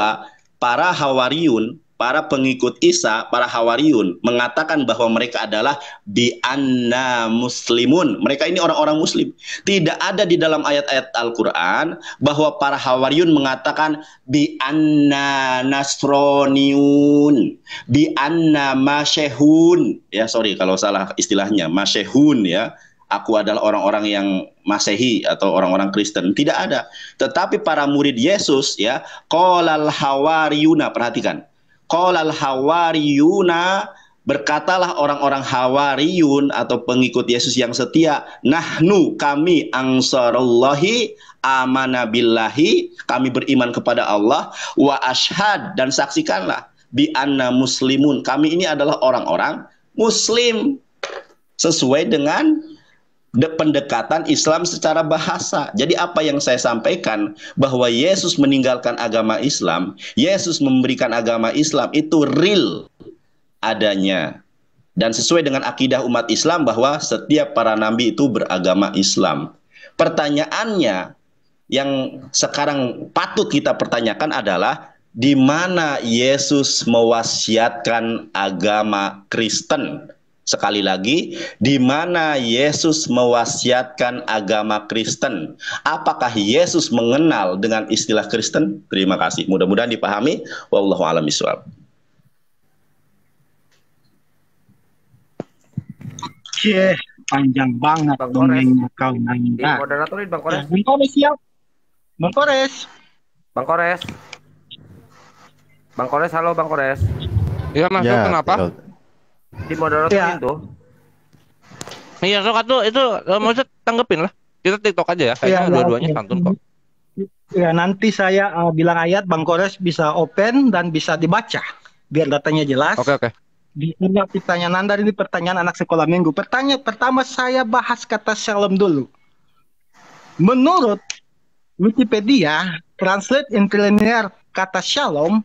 para hawariyun, para pengikut Isa, para hawariyun mengatakan bahwa mereka adalah bi'anna muslimun. Mereka ini orang-orang muslim. Tidak ada di dalam ayat-ayat Al-Quran bahwa para hawariyun mengatakan bi'anna nasroniun, bi'anna masyehun. Ya, sorry kalau salah istilahnya, masyehun ya. Aku adalah orang-orang yang Masehi atau orang-orang Kristen. Tidak ada. Tetapi para murid Yesus ya, qalal hawariyuna, perhatikan. Qalal hawariyuna, berkatalah orang-orang hawariyun atau pengikut Yesus yang setia, nahnu, kami angsarullahi amana billahi, kami beriman kepada Allah, wa ashhad, dan saksikanlah bi anna muslimun, kami ini adalah orang-orang muslim. Sesuai dengan pendekatan Islam secara bahasa. Jadi apa yang saya sampaikan bahwa Yesus meninggalkan agama Islam, Yesus memberikan agama Islam itu real adanya. Dan sesuai dengan akidah umat Islam bahwa setiap para nabi itu beragama Islam. Pertanyaannya yang sekarang patut kita pertanyakan adalah di mana Yesus mewasiatkan agama Kristen? Sekali lagi, di mana Yesus mewasiatkan agama Kristen? Apakah Yesus mengenal dengan istilah Kristen? Terima kasih. Mudah-mudahan dipahami. Wallahu a'lam bishawab. Panjang banget dongengnya kau nanya. Moderatorin Bang Kores. Bang Kores siap. Bang Kores. Bang Kores. Bang Kores, halo Bang Kores. Iya Mas, Ya, kenapa? Di moderatorin tuh. Iya, sok tuh itu mau tanggepin lah. Kita TikTok aja ya. Kayaknya dua-duanya santun kok. Ya, nanti saya bilang ayat, Bang Kores bisa open dan bisa dibaca biar datanya jelas. Oke. Di sini pertanyaan Anda, ini pertanyaan anak sekolah minggu. Pertanyaan pertama saya bahas kata shalom dulu. Menurut Wikipedia, translate interlinear kata shalom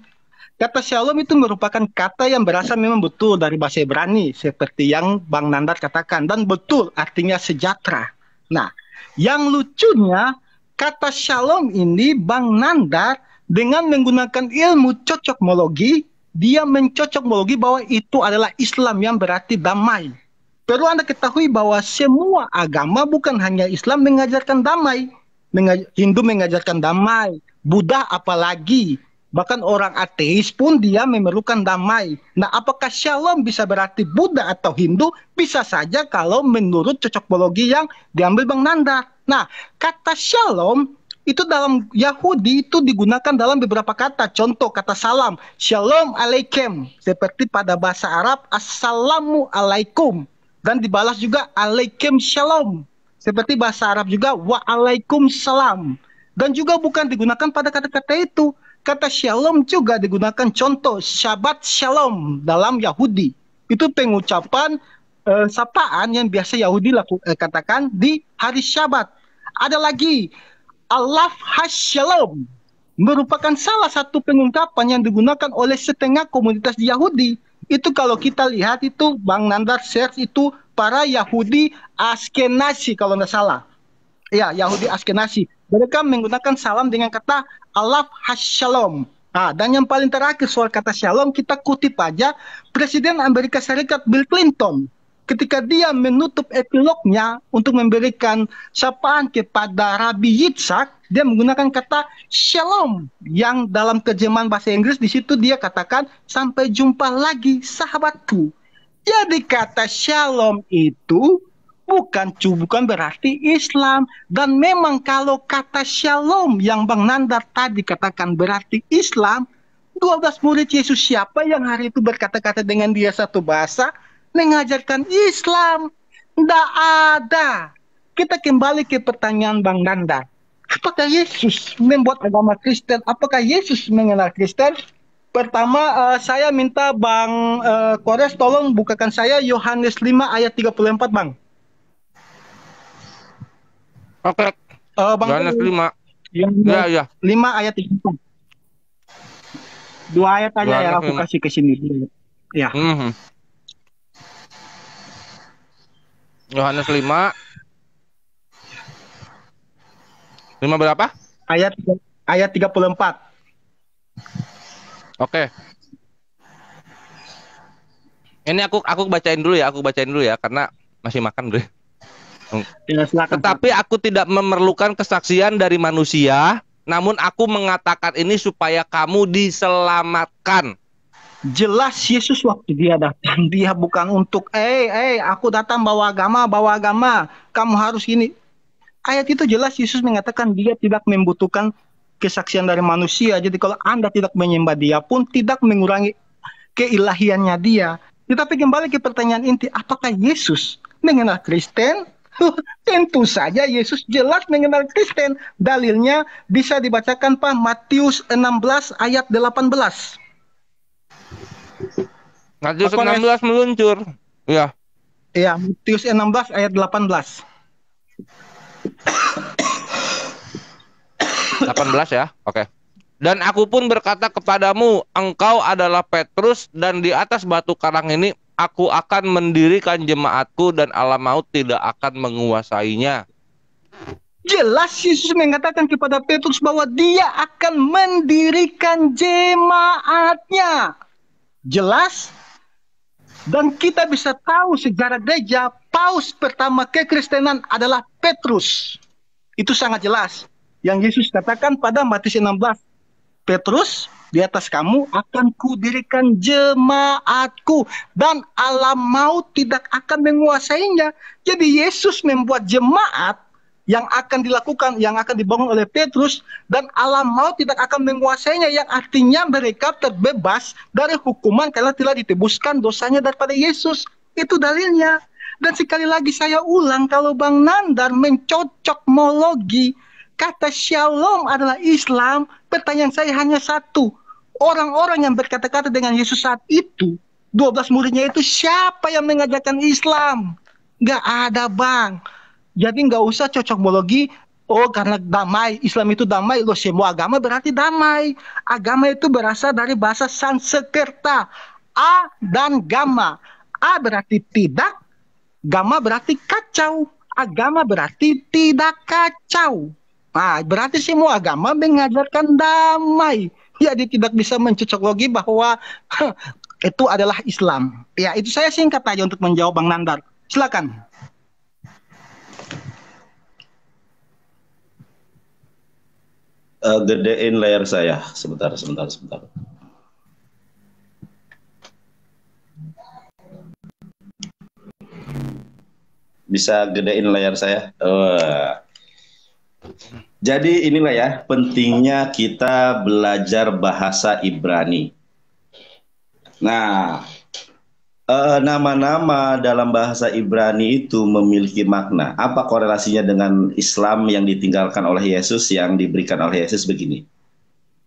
itu merupakan kata yang berasal memang betul dari bahasa Ibrani, seperti yang Bang Nandar katakan, dan betul artinya sejahtera. Nah, yang lucunya kata shalom ini Bang Nandar dengan menggunakan ilmu cocokmologi, dia mencocokmologi bahwa itu adalah Islam yang berarti damai. Perlu Anda ketahui bahwa semua agama, bukan hanya Islam, mengajarkan damai. Hindu mengajarkan damai, Buddha apalagi. Bahkan orang ateis pun dia memerlukan damai. Nah, apakah shalom bisa berarti Buddha atau Hindu? Bisa saja kalau menurut cocokmologi yang diambil Bang Nandar. Nah, kata shalom itu dalam Yahudi itu digunakan dalam beberapa kata. Contoh kata salam, shalom alaikum. Seperti pada bahasa Arab, assalamu alaikum. Dan dibalas juga alaikum shalom. Seperti bahasa Arab juga waalaikum salam. Dan juga bukan digunakan pada kata-kata itu. Kata shalom juga digunakan contoh Shabbat shalom dalam Yahudi. Itu pengucapan sapaan yang biasa Yahudi katakan di hari Syabat. Ada lagi Allah Shalom, merupakan salah satu pengungkapan yang digunakan oleh setengah komunitas di Yahudi. Itu kalau kita lihat itu Bang Nandar search itu para Yahudi Askenazi kalau nggak salah. Ya, Yahudi Askenazi. Mereka menggunakan salam dengan kata Allah Shalom. Nah, dan yang paling terakhir soal kata shalom, kita kutip aja Presiden Amerika Serikat Bill Clinton. ketika dia menutup epilognya untuk memberikan sapaan kepada Rabi Yitzhak, dia menggunakan kata shalom, yang dalam terjemahan bahasa Inggris di situ dia katakan sampai jumpa lagi sahabatku. Jadi kata shalom itu bukan berarti Islam. Dan memang kalau kata shalom yang Bang Nandar tadi katakan berarti Islam, 12 murid Yesus siapa yang hari itu berkata-kata dengan dia satu bahasa mengajarkan Islam? Tidak ada. Kita kembali ke pertanyaan Bang Nandar. Apakah Yesus membuat agama Kristen? Apakah Yesus mengenal Kristen? Pertama, saya minta Bang Kores tolong bukakan saya Yohanes 5 ayat 34, Bang. Oke. Bang Yohanes 5. Ya. 5 ayat 34. 2 ayat aja ya aku kasih ke sini. Ya. Yohanes 5. 5 berapa? Ayat 34. Oke. Ini aku bacain dulu ya karena masih makan dulu. Ya, silakan. Tetapi aku tidak memerlukan kesaksian dari manusia, namun aku mengatakan ini supaya kamu diselamatkan. Jelas Yesus waktu dia datang, dia bukan untuk aku datang bawa agama, kamu harus ini. Ayat itu jelas Yesus mengatakan dia tidak membutuhkan kesaksian dari manusia. Jadi kalau Anda tidak menyembah dia pun tidak mengurangi keilahiannya dia. Tetapi kembali ke pertanyaan inti, apakah Yesus mengenal Kristen? Tentu saja Yesus jelas mengenal Kristen. Dalilnya bisa dibacakan Pak Matius 16 ayat 18. Matius 16 meluncur. Ya. Iya, Matius 16 ayat 18. 18 ya. Oke. Dan aku pun berkata kepadamu, engkau adalah Petrus, dan di atas batu karang ini aku akan mendirikan jemaatku, dan alam maut tidak akan menguasainya. Jelas Yesus mengatakan kepada Petrus bahwa dia akan mendirikan jemaatnya. Jelas. Dan kita bisa tahu sejarah gereja, paus pertama kekristenan adalah Petrus. Itu sangat jelas. Yang Yesus katakan pada Matius 16. Petrus, di atas kamu akan kudirikan jemaatku, dan alam maut tidak akan menguasainya. Jadi Yesus membuat jemaat yang akan dilakukan, yang akan dibangun oleh Petrus, dan alam maut tidak akan menguasainya, yang artinya mereka terbebas dari hukuman karena telah ditebuskan dosanya daripada Yesus. Itu dalilnya. Dan sekali lagi saya ulang, kalau Bang Nandar mencocokmologi kata shalom adalah Islam, pertanyaan saya hanya satu. Orang-orang yang berkata-kata dengan Yesus saat itu, 12 muridnya itu, siapa yang mengajarkan Islam? Gak ada, Bang. Jadi nggak usah cocokmologi. Oh, karena damai, Islam itu damai, loh semua agama berarti damai. Agama itu berasal dari bahasa Sanskerta, a dan gamma. A berarti tidak, gamma berarti kacau. Agama berarti tidak kacau. Nah, berarti semua agama mengajarkan damai. Jadi tidak bisa mencocoklogi bahwa itu adalah Islam. Ya, itu saya singkat aja untuk menjawab Bang Nandar. Silakan. Gedein layar saya sebentar. Bisa gedein layar saya. Jadi inilah ya pentingnya kita belajar bahasa Ibrani. Nah, nama-nama dalam bahasa Ibrani itu memiliki makna. Apa korelasinya dengan Islam yang ditinggalkan oleh Yesus, yang diberikan oleh Yesus begini?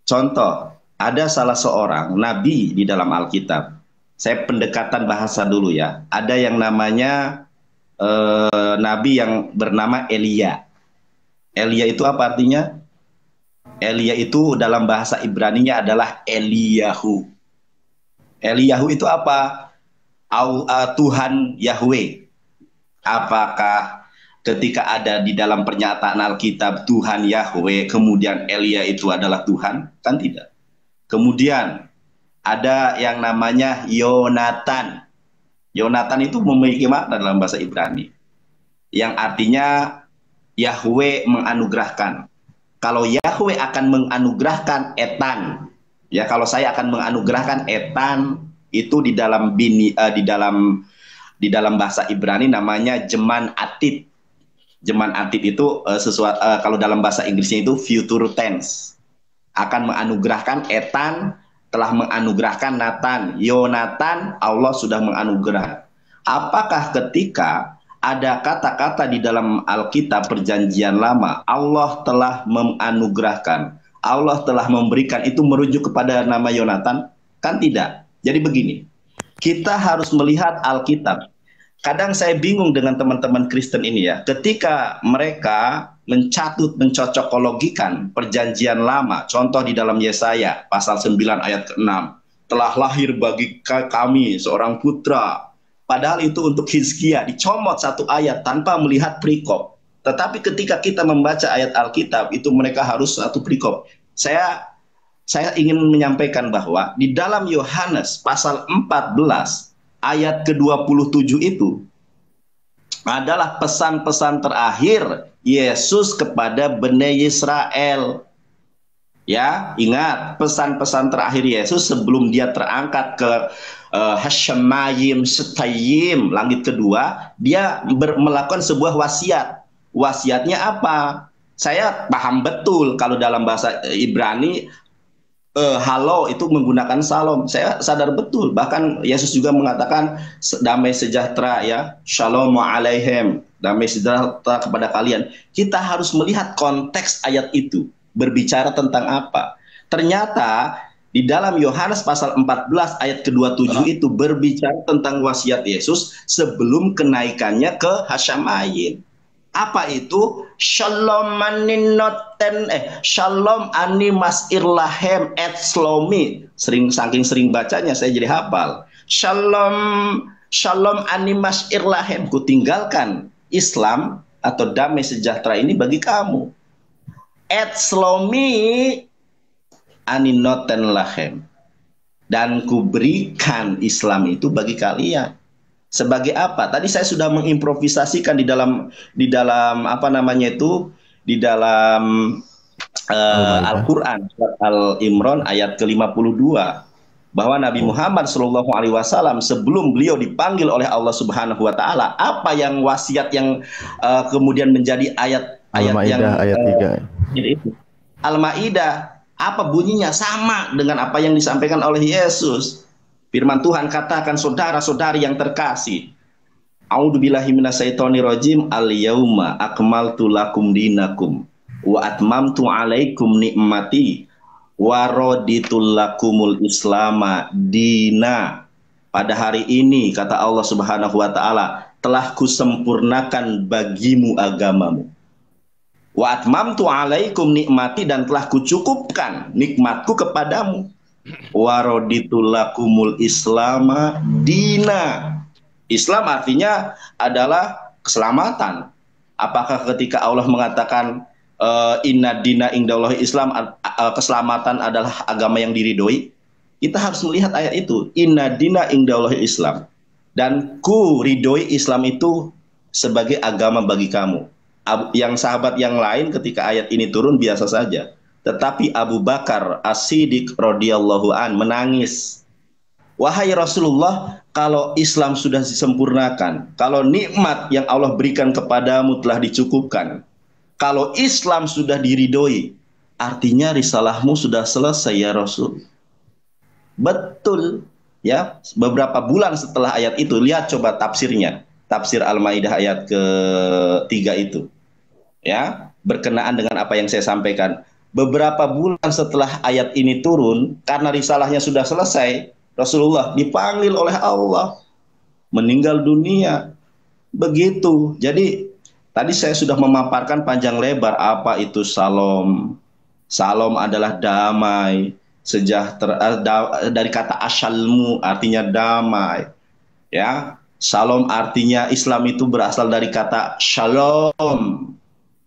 Contoh, ada salah seorang nabi di dalam Alkitab. Saya pendekatan bahasa dulu ya. Ada yang namanya nabi yang bernama Elia. Elia itu apa artinya? Elia itu dalam bahasa Ibraninya adalah Eliyahu. Eliyahu itu apa? Tuhan Yahweh. Apakah ketika ada di dalam pernyataan Alkitab Tuhan Yahweh, kemudian Elia itu adalah Tuhan? Kan tidak. Kemudian ada yang namanya Yonatan. Yonatan itu memiliki makna dalam bahasa Ibrani yang artinya Yahweh menganugerahkan. Kalau Yahweh akan menganugerahkan etan, ya kalau saya akan menganugerahkan etan itu di dalam di dalam bahasa Ibrani namanya jeman atid. Jeman atid itu sesuatu kalau dalam bahasa Inggrisnya itu future tense. Akan menganugerahkan etan, telah menganugerahkan Natan. Yonatan Allah sudah menganugerah. Apakah ketika ada kata-kata di dalam Alkitab Perjanjian Lama Allah telah menganugerahkan, Allah telah memberikan, itu merujuk kepada nama Yonatan? Kan tidak. Jadi begini, kita harus melihat Alkitab. Kadang saya bingung dengan teman-teman Kristen ini ya, ketika mereka mencocokologikan Perjanjian Lama, contoh di dalam Yesaya pasal 9 ayat ke-6, telah lahir bagi kami seorang putra. Padahal itu untuk Hizkia, dicomot satu ayat tanpa melihat perikop. Tetapi ketika kita membaca ayat Alkitab, itu mereka harus satu perikop. Saya ingin menyampaikan bahwa di dalam Yohanes pasal 14 ayat ke-27 itu adalah pesan-pesan terakhir Yesus kepada Bani Israel. Ya, ingat pesan-pesan terakhir Yesus sebelum dia terangkat ke Hashemayim Setayim, langit kedua, dia melakukan sebuah wasiat. Wasiatnya apa? Saya paham betul kalau dalam bahasa Ibrani halo itu menggunakan salam. Saya sadar betul. Bahkan Yesus juga mengatakan damai sejahtera ya. Shalom alaihim. Damai sejahtera kepada kalian. Kita harus melihat konteks ayat itu. Berbicara tentang apa. Ternyata di dalam Yohanes pasal 14 ayat ke-27 itu berbicara tentang wasiat Yesus sebelum kenaikannya ke Hasyamayim. Apa itu? Shalom Shalom animas irlahem et slomi. Saking sering bacanya saya jadi hafal. Shalom animas irlahem. Ku tinggalkan Islam atau damai sejahtera ini bagi kamu. Et slomi aninoten lahem. Dan ku berikan Islam itu bagi kalian. Sebagai apa? Tadi saya sudah mengimprovisasikan di dalam apa namanya itu, di dalam Al-Qur'an surat Al-Imran ayat ke-52 bahwa Nabi Muhammad SAW sebelum beliau dipanggil oleh Allah Subhanahu wa taala, apa yang wasiat yang kemudian menjadi ayat yang ayat 3. Itu. Al-Maidah apa bunyinya? Sama dengan apa yang disampaikan oleh Yesus. Firman Tuhan katakan, saudara-saudari yang terkasih, A'udzubillahi minasyaitonirrajim, al-yauma akmaltu lakum dinakum wa atmamtu alaikum ni'mati wa raditu lakumul islama dina. Pada hari ini kata Allah Subhanahu wa taala, telah kusempurnakan bagimu agamamu. Wa atmamtu alaikum nikmati, dan telah kucukupkan nikmatku kepadamu. Wa raditu lakumul islama dina. Islam artinya adalah keselamatan. Apakah ketika Allah mengatakan inna dina indallahi Islam, keselamatan adalah agama yang diridhoi? Kita harus melihat ayat itu, inna dina indallahi Islam, dan ku ridhoi Islam itu sebagai agama bagi kamu. Yang sahabat yang lain ketika ayat ini turun biasa saja, tetapi Abu Bakar As-Siddiq radhiyallahu an menangis. Wahai Rasulullah, kalau Islam sudah disempurnakan, kalau nikmat yang Allah berikan kepadamu telah dicukupkan, kalau Islam sudah diridhoi, artinya risalahmu sudah selesai ya Rasul. Betul ya. Beberapa bulan setelah ayat itu, lihat coba tafsirnya, tafsir Al-Maidah ayat ke-3 itu ya, berkenaan dengan apa yang saya sampaikan. Beberapa bulan setelah ayat ini turun, karena risalahnya sudah selesai, Rasulullah dipanggil oleh Allah, meninggal dunia. Begitu. Jadi tadi saya sudah memaparkan panjang lebar apa itu salam. Salam adalah damai, sejahtera, dari kata asyalmu artinya damai. Ya, salam artinya, Islam itu berasal dari kata shalom,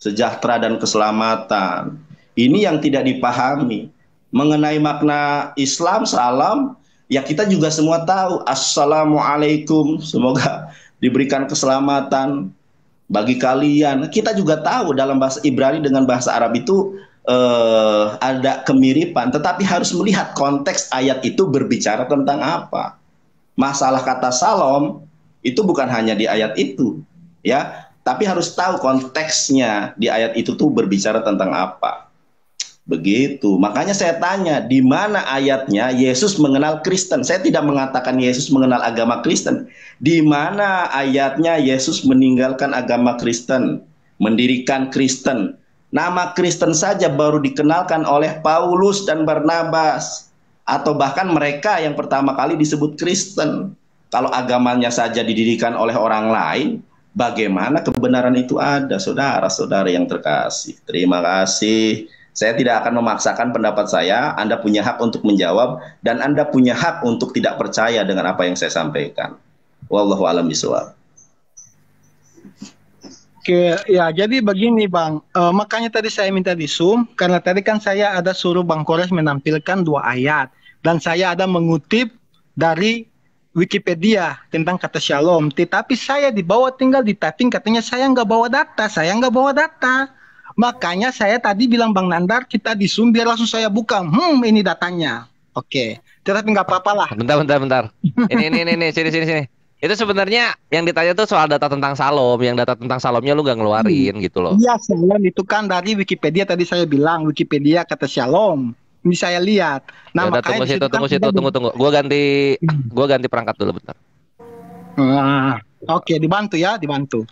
sejahtera dan keselamatan. Ini yang tidak dipahami mengenai makna Islam, salam. Ya kita juga semua tahu assalamualaikum, semoga diberikan keselamatan bagi kalian. Kita juga tahu dalam bahasa Ibrani dengan bahasa Arab itu ada kemiripan, tetapi harus melihat konteks ayat itu berbicara tentang apa. Masalah kata salam itu bukan hanya di ayat itu, ya, tapi harus tahu konteksnya di ayat itu tuh berbicara tentang apa. Begitu. Makanya saya tanya, di mana ayatnya Yesus mengenal Kristen? Saya tidak mengatakan Yesus mengenal agama Kristen. Di mana ayatnya Yesus meninggalkan agama Kristen, mendirikan Kristen? Nama Kristen saja baru dikenalkan oleh Paulus dan Barnabas, atau bahkan mereka yang pertama kali disebut Kristen. Kalau agamanya saja didirikan oleh orang lain, bagaimana kebenaran itu ada, saudara-saudara yang terkasih? Terima kasih. Saya tidak akan memaksakan pendapat saya. Anda punya hak untuk menjawab, dan Anda punya hak untuk tidak percaya dengan apa yang saya sampaikan. Wallahu a'lam bishawab. Oke, ya jadi begini Bang, makanya tadi saya minta di Zoom, karena tadi kan saya ada suruh Bang Kores menampilkan 2 ayat, dan saya ada mengutip dari Wikipedia tentang kata shalom, tetapi saya dibawa tinggal di typing, katanya saya nggak bawa data. Makanya saya tadi bilang Bang Nandar, kita di Zoom biar langsung saya buka. Ini datanya. Oke. Tetapi nggak apa-apa lah. Bentar. Ini, sini. Itu sebenarnya yang ditanya tuh soal data tentang Salom. Yang data tentang Salomnya lu nggak ngeluarin gitu loh. Iya, Shalom itu kan dari Wikipedia, tadi saya bilang Wikipedia kata Shalom. Ini saya lihat. Nah, ya, makanya tunggu situ. Tunggu. Gua ganti perangkat dulu bentar. Oke, dibantu.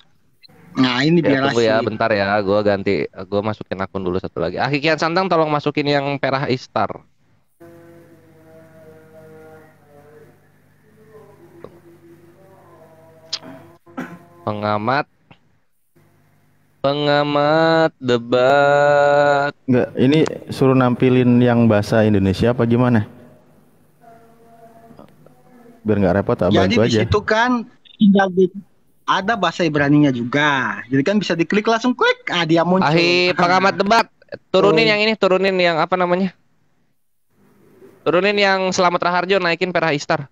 Nah, ini biar tunggu ya, bentar ya, gue masukin akun dulu satu lagi. Akhi Kian Santang tolong masukin yang Perah Istar. Pengamat debat. Enggak, ini suruh nampilin yang bahasa Indonesia apa gimana? Biar nggak repot, bantu aja. Jadi di situ kan tinggal ada bahasa Ibraninya juga. Jadi kan bisa diklik langsung klik, dia muncul. Pengamat debat, turunin yang ini, turunin yang apa namanya? Turunin yang Selamat Raharjo, naikin Perah Istar.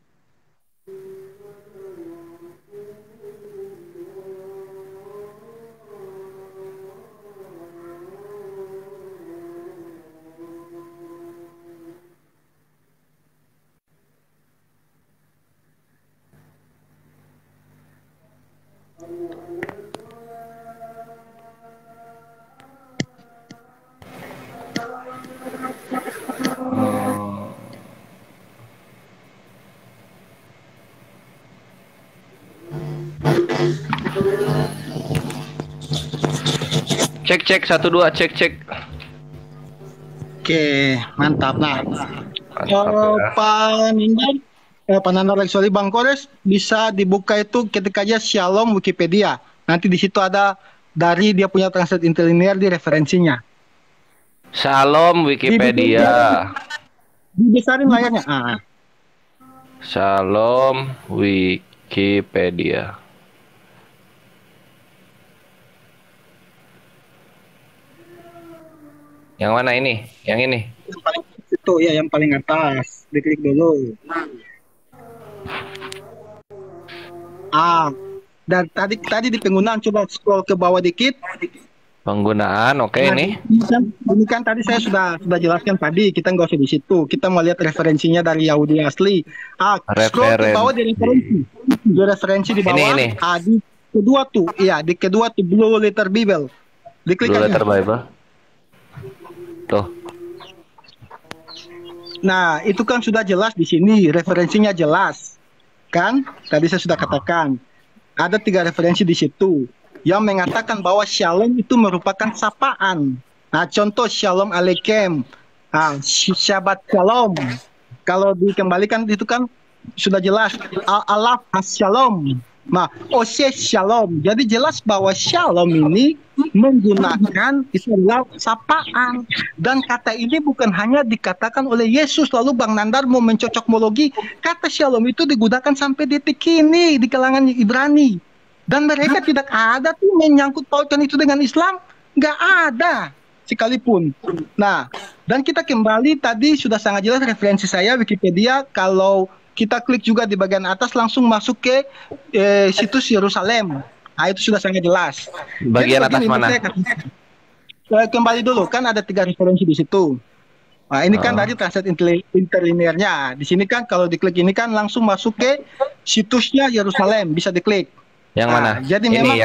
Cek 1 2 cek. Oke, mantap. Nah, Pak Nandar actually Bang Kores bisa dibuka itu ketik aja Shalom Wikipedia. Nanti di situ ada dari dia punya translate interlinear di referensinya. Shalom Wikipedia. Dibesarin layarnya. Shalom Wikipedia. Yang mana ini? Yang ini? Yang paling itu ya, yang paling atas. Diklik dulu. Dan tadi di penggunaan, coba scroll ke bawah dikit. Penggunaan, oke, ini. Ini kan tadi saya sudah jelaskan tadi. Kita nggak usah di situ. Kita mau lihat referensinya dari Yahudi asli. Scroll ke bawah di referensi. Di referensi di bawah. Ini. Di kedua tuh, iya, di kedua tuh Blue Letter Bible. Diklik Blue Letter Bible. Tuh. Nah, itu kan sudah jelas di sini, referensinya jelas. Kan? Tadi saya sudah katakan. Ada 3 referensi di situ yang mengatakan bahwa Shalom itu merupakan sapaan. Nah, contoh Shalom Aleichem. Shabbat Shalom. Kalau dikembalikan itu kan sudah jelas Allah Shalom. Nah, Ose Shalom. Jadi jelas bahwa Shalom ini menggunakan istilah sapaan. Dan kata ini bukan hanya dikatakan oleh Yesus. Lalu Bang Nandar mau mencocokmologi. Kata Shalom itu digunakan sampai detik ini di kalangan Ibrani. Dan mereka tidak ada tuh menyangkut pautkan itu dengan Islam. Nggak ada. sekalipun. Nah, dan kita kembali tadi sudah sangat jelas referensi saya Wikipedia. Kalau kita klik juga di bagian atas langsung masuk ke situs Yerusalem. Nah, itu sudah sangat jelas. Bagian atas mana? Kembali dulu, kan ada 3 referensi di situ. Nah, ini kan dari translate interlinearnya. Di sini kan kalau diklik ini kan langsung masuk ke situsnya Yerusalem, bisa diklik. Yang mana? Jadi ini, memang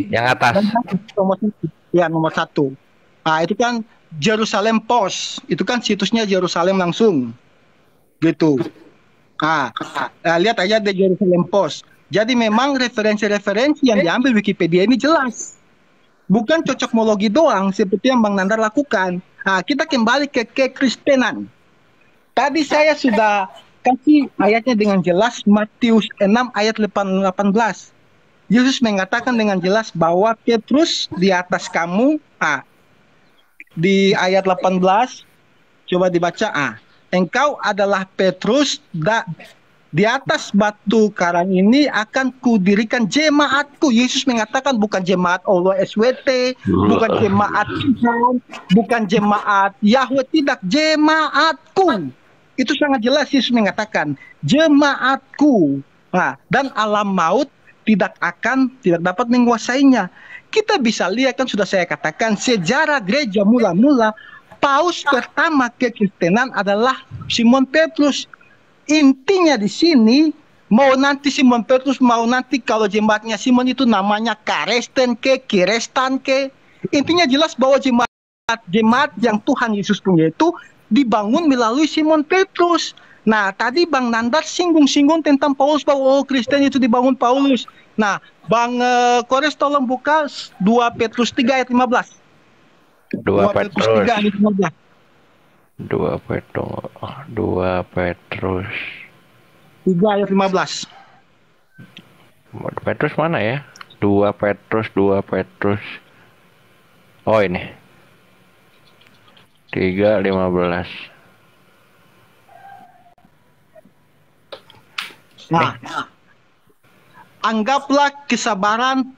yang atas. Nomor 1. Nah, itu kan Jerusalem Post. Itu kan situsnya Yerusalem langsung. Gitu. Lihat aja di Jerusalem Post. Jadi memang referensi-referensi yang diambil Wikipedia ini jelas. Bukan cocokmologi doang seperti yang Bang Nandar lakukan. Nah, kita kembali ke kekristenan. Tadi saya sudah kasih ayatnya dengan jelas, Matius 6 ayat 18. Yesus mengatakan dengan jelas bahwa Petrus di atas kamu. Di ayat 18 coba dibaca. Engkau adalah Petrus, di atas batu karang ini akan kudirikan jemaatku. Yesus mengatakan bukan jemaat Allah SWT, bukan jemaat Tuhan, bukan jemaat Yahweh, tidak, jemaatku. Itu sangat jelas Yesus mengatakan jemaatku. Dan alam maut tidak dapat menguasainya. Kita bisa lihat kan sudah saya katakan sejarah gereja mula-mula paus pertama kekristenan adalah Simon Petrus. Intinya di sini mau nanti Simon Petrus mau nanti kalau jemaatnya Simon itu namanya Karesten ke Kirestan ke, intinya jelas bahwa jemaat yang Tuhan Yesus punya itu dibangun melalui Simon Petrus. Nah, tadi Bang Nandar singgung-singgung tentang Paulus bahwa Kristen itu dibangun Paulus. Nah, Bang Kores tolong buka 2 Petrus 3 ayat 15. 2 Petrus 3 ayat 15. 2 Petrus 3 ayat 15. Petrus mana ya? 2 Petrus. Oh, ini. 3:15. Nah, anggaplah kesabaran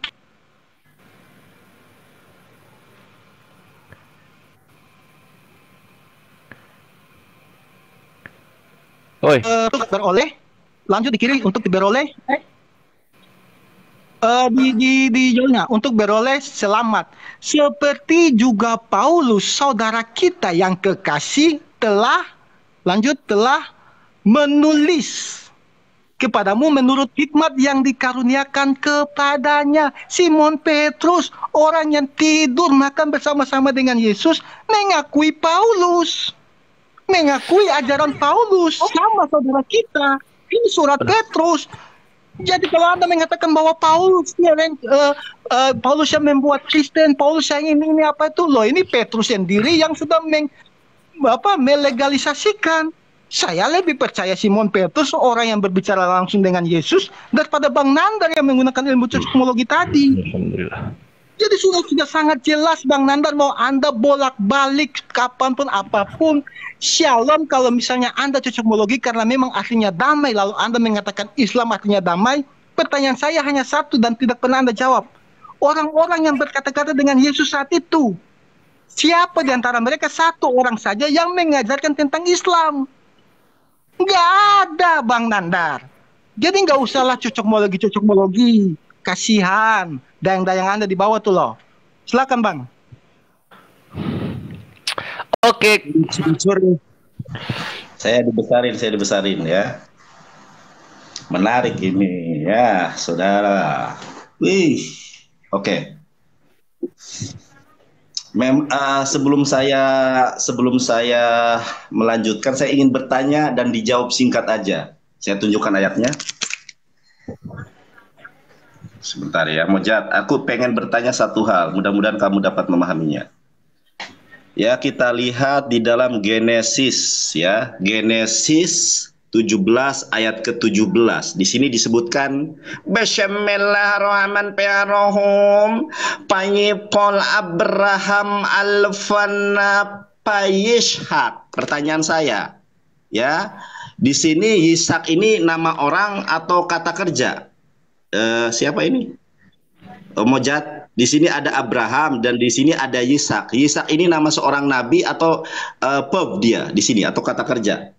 untuk beroleh, lanjut di kiri untuk beroleh di jauhnya untuk beroleh selamat, seperti juga Paulus saudara kita yang kekasih telah menulis kepadamu menurut hikmat yang dikaruniakan kepadanya. Simon Petrus, orang yang tidur makan bersama-sama dengan Yesus, mengakui Paulus, mengakui ajaran Paulus sama saudara kita. Ini surat Petrus. Jadi kalau Anda mengatakan bahwa Paulus yang membuat Kristen, Paulus yang ini apa itu loh, ini Petrus sendiri yang sudah melegalisasikan. Saya lebih percaya Simon Petrus, orang yang berbicara langsung dengan Yesus, daripada Bang Nandar yang menggunakan ilmu cosmologi tadi. Alhamdulillah. Jadi sudah sangat jelas Bang Nandar, mau Anda bolak-balik kapanpun apapun. Shalom kalau misalnya Anda cosmologi karena memang artinya damai, lalu Anda mengatakan Islam artinya damai. Pertanyaan saya hanya satu dan tidak pernah Anda jawab. Orang-orang yang berkata-kata dengan Yesus saat itu, siapa di antara mereka satu orang saja yang mengajarkan tentang Islam? Nggak ada Bang Nandar. Jadi nggak usahlah cocokmologi. Kasihan dayang-dayang Anda di bawah tuh loh. Silakan Bang. Oke. Saya dibesarin ya. Menarik ini ya, saudara. Wih. Oke. Sebelum saya melanjutkan, saya ingin bertanya dan dijawab singkat aja. Saya tunjukkan ayatnya. Sebentar ya, Mojat. Aku pengen bertanya satu hal. Mudah-mudahan kamu dapat memahaminya. Ya, kita lihat di dalam Genesis ya. Genesis 17 ayat ke-17. Di sini disebutkan Bismillahirrahmanirrahim. Payipol Abraham alfana payishak. Pertanyaan saya, ya, di sini Yisak ini nama orang atau kata kerja? Siapa ini? Mojat, di sini ada Abraham dan di sini ada Yisak. Yisak ini nama seorang nabi atau verb dia di sini atau kata kerja?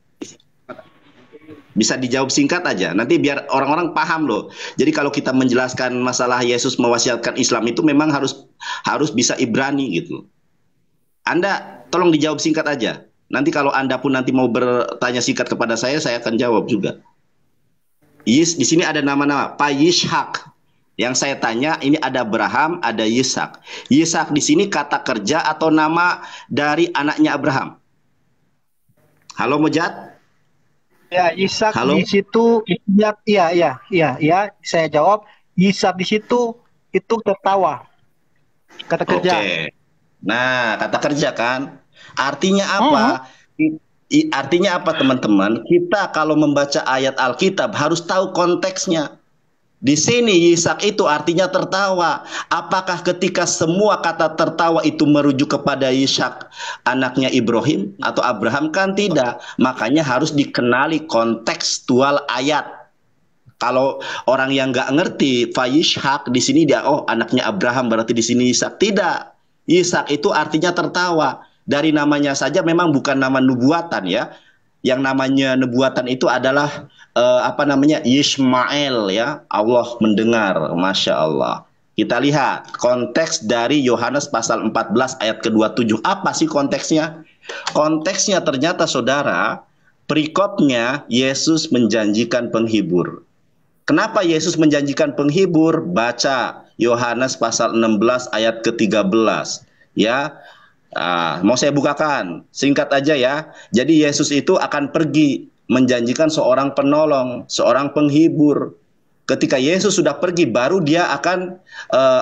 Bisa dijawab singkat aja. Nanti biar orang-orang paham loh. Jadi kalau kita menjelaskan masalah Yesus mewasiatkan Islam itu memang harus bisa Ibrani gitu. Anda tolong dijawab singkat aja. Nanti kalau Anda pun nanti mau bertanya singkat kepada saya akan jawab juga. Di sini ada nama-nama Pak Yishak. Yang saya tanya ini ada Abraham, ada Yisak. Yisak di sini kata kerja atau nama dari anaknya Abraham? Halo Mojat? Ya, Yisak di situ iya, saya jawab. Yisak di situ itu tertawa. Kata kerja. Oke. Nah, kata kerja kan? Artinya apa? Artinya apa teman-teman? Kita kalau membaca ayat Alkitab harus tahu konteksnya. Di sini Yisak itu artinya tertawa. Apakah ketika semua kata tertawa itu merujuk kepada Yisak anaknya Ibrahim atau Abraham? Kan tidak. Makanya harus dikenali kontekstual ayat. Kalau orang yang nggak ngerti Fayishak di sini dia anaknya Abraham berarti di sini Yisak. Tidak. Yisak itu artinya tertawa. Dari namanya saja memang bukan nama nubuatan ya. Yang namanya nubuatan itu adalah Yishmael ya. Allah mendengar, Masya Allah. Kita lihat konteks dari Yohanes pasal 14 ayat ke-27. Apa sih konteksnya? Konteksnya ternyata saudara, perikopnya Yesus menjanjikan penghibur. Kenapa Yesus menjanjikan penghibur? Baca Yohanes pasal 16 ayat ke-13 ya. Mau saya bukakan singkat aja ya. Jadi Yesus itu akan pergi menjanjikan seorang penolong, seorang penghibur. Ketika Yesus sudah pergi baru dia akan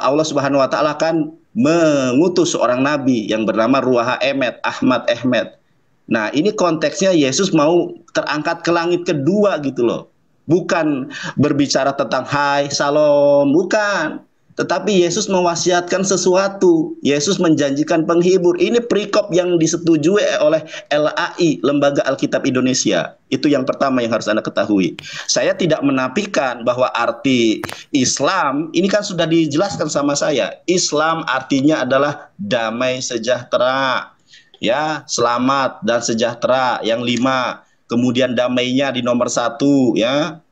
Allah Subhanahu wa taala akan mengutus seorang nabi yang bernama Ruaha Ahmad. Nah, ini konteksnya Yesus mau terangkat ke langit kedua gitu loh. Bukan berbicara tentang hai, salam, bukan. Tetapi Yesus mewasiatkan sesuatu. Yesus menjanjikan penghibur. Ini perikop yang disetujui oleh LAI, Lembaga Alkitab Indonesia. Itu yang pertama yang harus Anda ketahui. Saya tidak menafikan bahwa arti Islam, ini kan sudah dijelaskan sama saya. Islam artinya adalah damai sejahtera. Ya, selamat dan sejahtera. Yang 5. Kemudian damainya di nomor 1. Ya.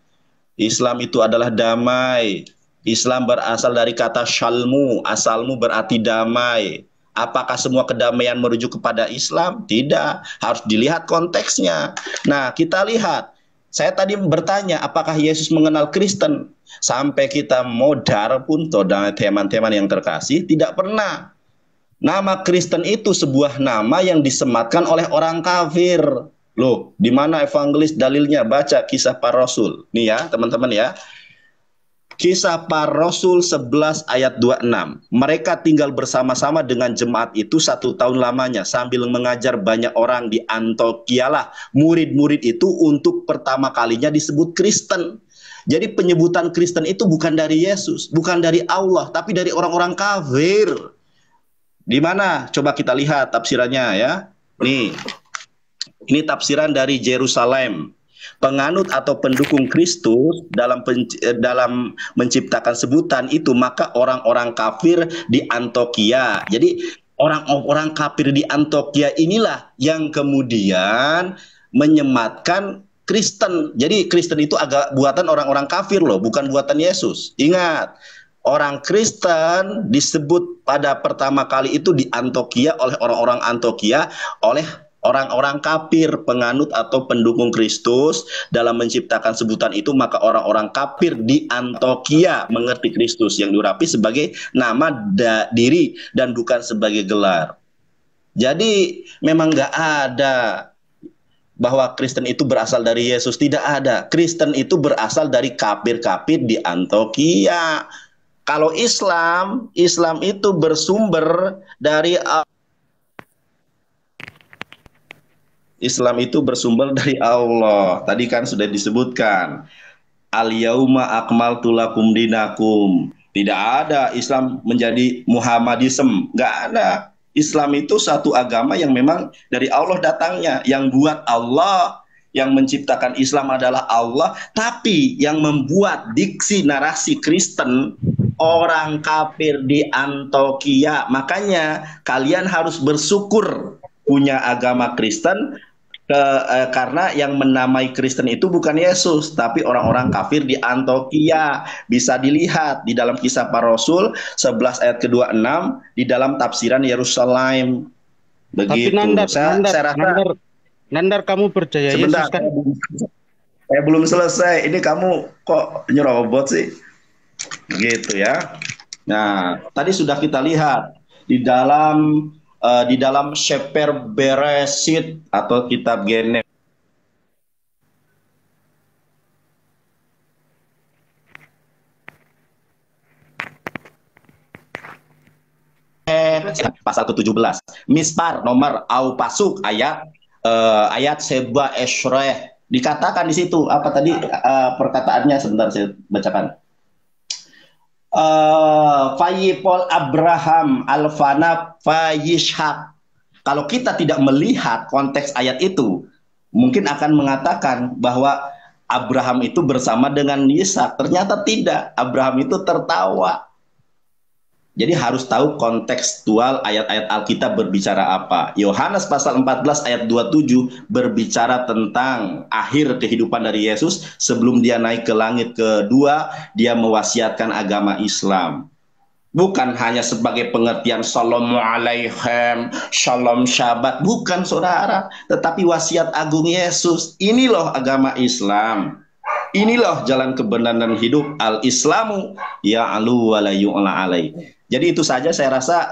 Islam itu adalah damai. Islam berasal dari kata shalmu, asalmu berarti damai. Apakah semua kedamaian merujuk kepada Islam? Tidak, harus dilihat konteksnya. Nah, kita lihat. Saya tadi bertanya, apakah Yesus mengenal Kristen? Sampai kita modar pun, teman-teman yang terkasih, tidak pernah. Nama Kristen itu sebuah nama yang disematkan oleh orang kafir. Loh, di mana evangelis dalilnya? Baca Kisah Para Rasul. Nih ya, teman-teman ya. Kisah Para Rasul 11 ayat 26. Mereka tinggal bersama-sama dengan jemaat itu 1 tahun lamanya sambil mengajar banyak orang di Antioquia lah. Murid-murid itu untuk pertama kalinya disebut Kristen. Jadi penyebutan Kristen itu bukan dari Yesus, bukan dari Allah, tapi dari orang-orang kafir. Di mana? Coba kita lihat tafsirannya ya. Nih. Ini tafsiran dari Yerusalem. Penganut atau pendukung Kristus dalam menciptakan sebutan itu maka orang-orang kafir di Antioquia. Jadi orang-orang kafir di Antioquia inilah yang kemudian menyematkan Kristen. Jadi Kristen itu agak buatan orang-orang kafir loh, bukan buatan Yesus. Ingat, orang Kristen disebut pada pertama kali itu di Antioquia oleh orang-orang Antioquia oleh orang-orang kafir, penganut atau pendukung Kristus dalam menciptakan sebutan itu maka orang-orang kafir di Antioquia mengerti Kristus yang diurapi sebagai nama diri dan bukan sebagai gelar. Jadi memang nggak ada bahwa Kristen itu berasal dari Yesus, tidak ada. Kristen itu berasal dari kafir-kafir di Antioquia. Kalau Islam itu bersumber dari Islam itu bersumber dari Allah. Tadi kan sudah disebutkan. Al-yauma akmaltu lakum dinakum. Tidak ada Islam menjadi Muhammadism. Nggak ada. Islam itu satu agama yang memang dari Allah datangnya. Yang buat Allah, yang menciptakan Islam adalah Allah. Tapi yang membuat diksi narasi Kristen orang kafir di Antioquia. Makanya kalian harus bersyukur punya agama Kristen, karena yang menamai Kristen itu bukan Yesus, tapi orang-orang kafir di Antioquia. Bisa dilihat di dalam Kisah Para Rasul 11 ayat ke-26, di dalam tafsiran Yerusalem. Begitu. Tapi Saya rasa Nandar, kamu percaya sebentar, Yesus kan? saya belum selesai. Ini kamu kok nyerobot sih? Gitu ya. Nah, tadi sudah kita lihat di dalam Sefer Beresit atau kitab Genesis. Pasal ke-17, Mispar nomor au pasuk ayat Seba Eshreh, dikatakan di situ apa tadi perkataannya, sebentar saya bacakan. Fayipol Abraham Alfana Fayishak. Kalau kita tidak melihat konteks ayat itu, mungkin akan mengatakan bahwa Abraham itu bersama dengan Ishak. Ternyata tidak, Abraham itu tertawa. Jadi harus tahu kontekstual ayat-ayat Alkitab berbicara apa. Yohanes pasal 14 ayat 27 berbicara tentang akhir kehidupan dari Yesus. Sebelum dia naik ke langit kedua, dia mewasiatkan agama Islam. Bukan hanya sebagai pengertian Shalom Alaikum, Shalom Shabbat. Bukan, saudara. Tetapi wasiat agung Yesus. Ini loh agama Islam. Ini loh jalan kebenaran dan hidup. Al-Islamu ya'lu wa la yu'la alaih. Jadi itu saja, saya rasa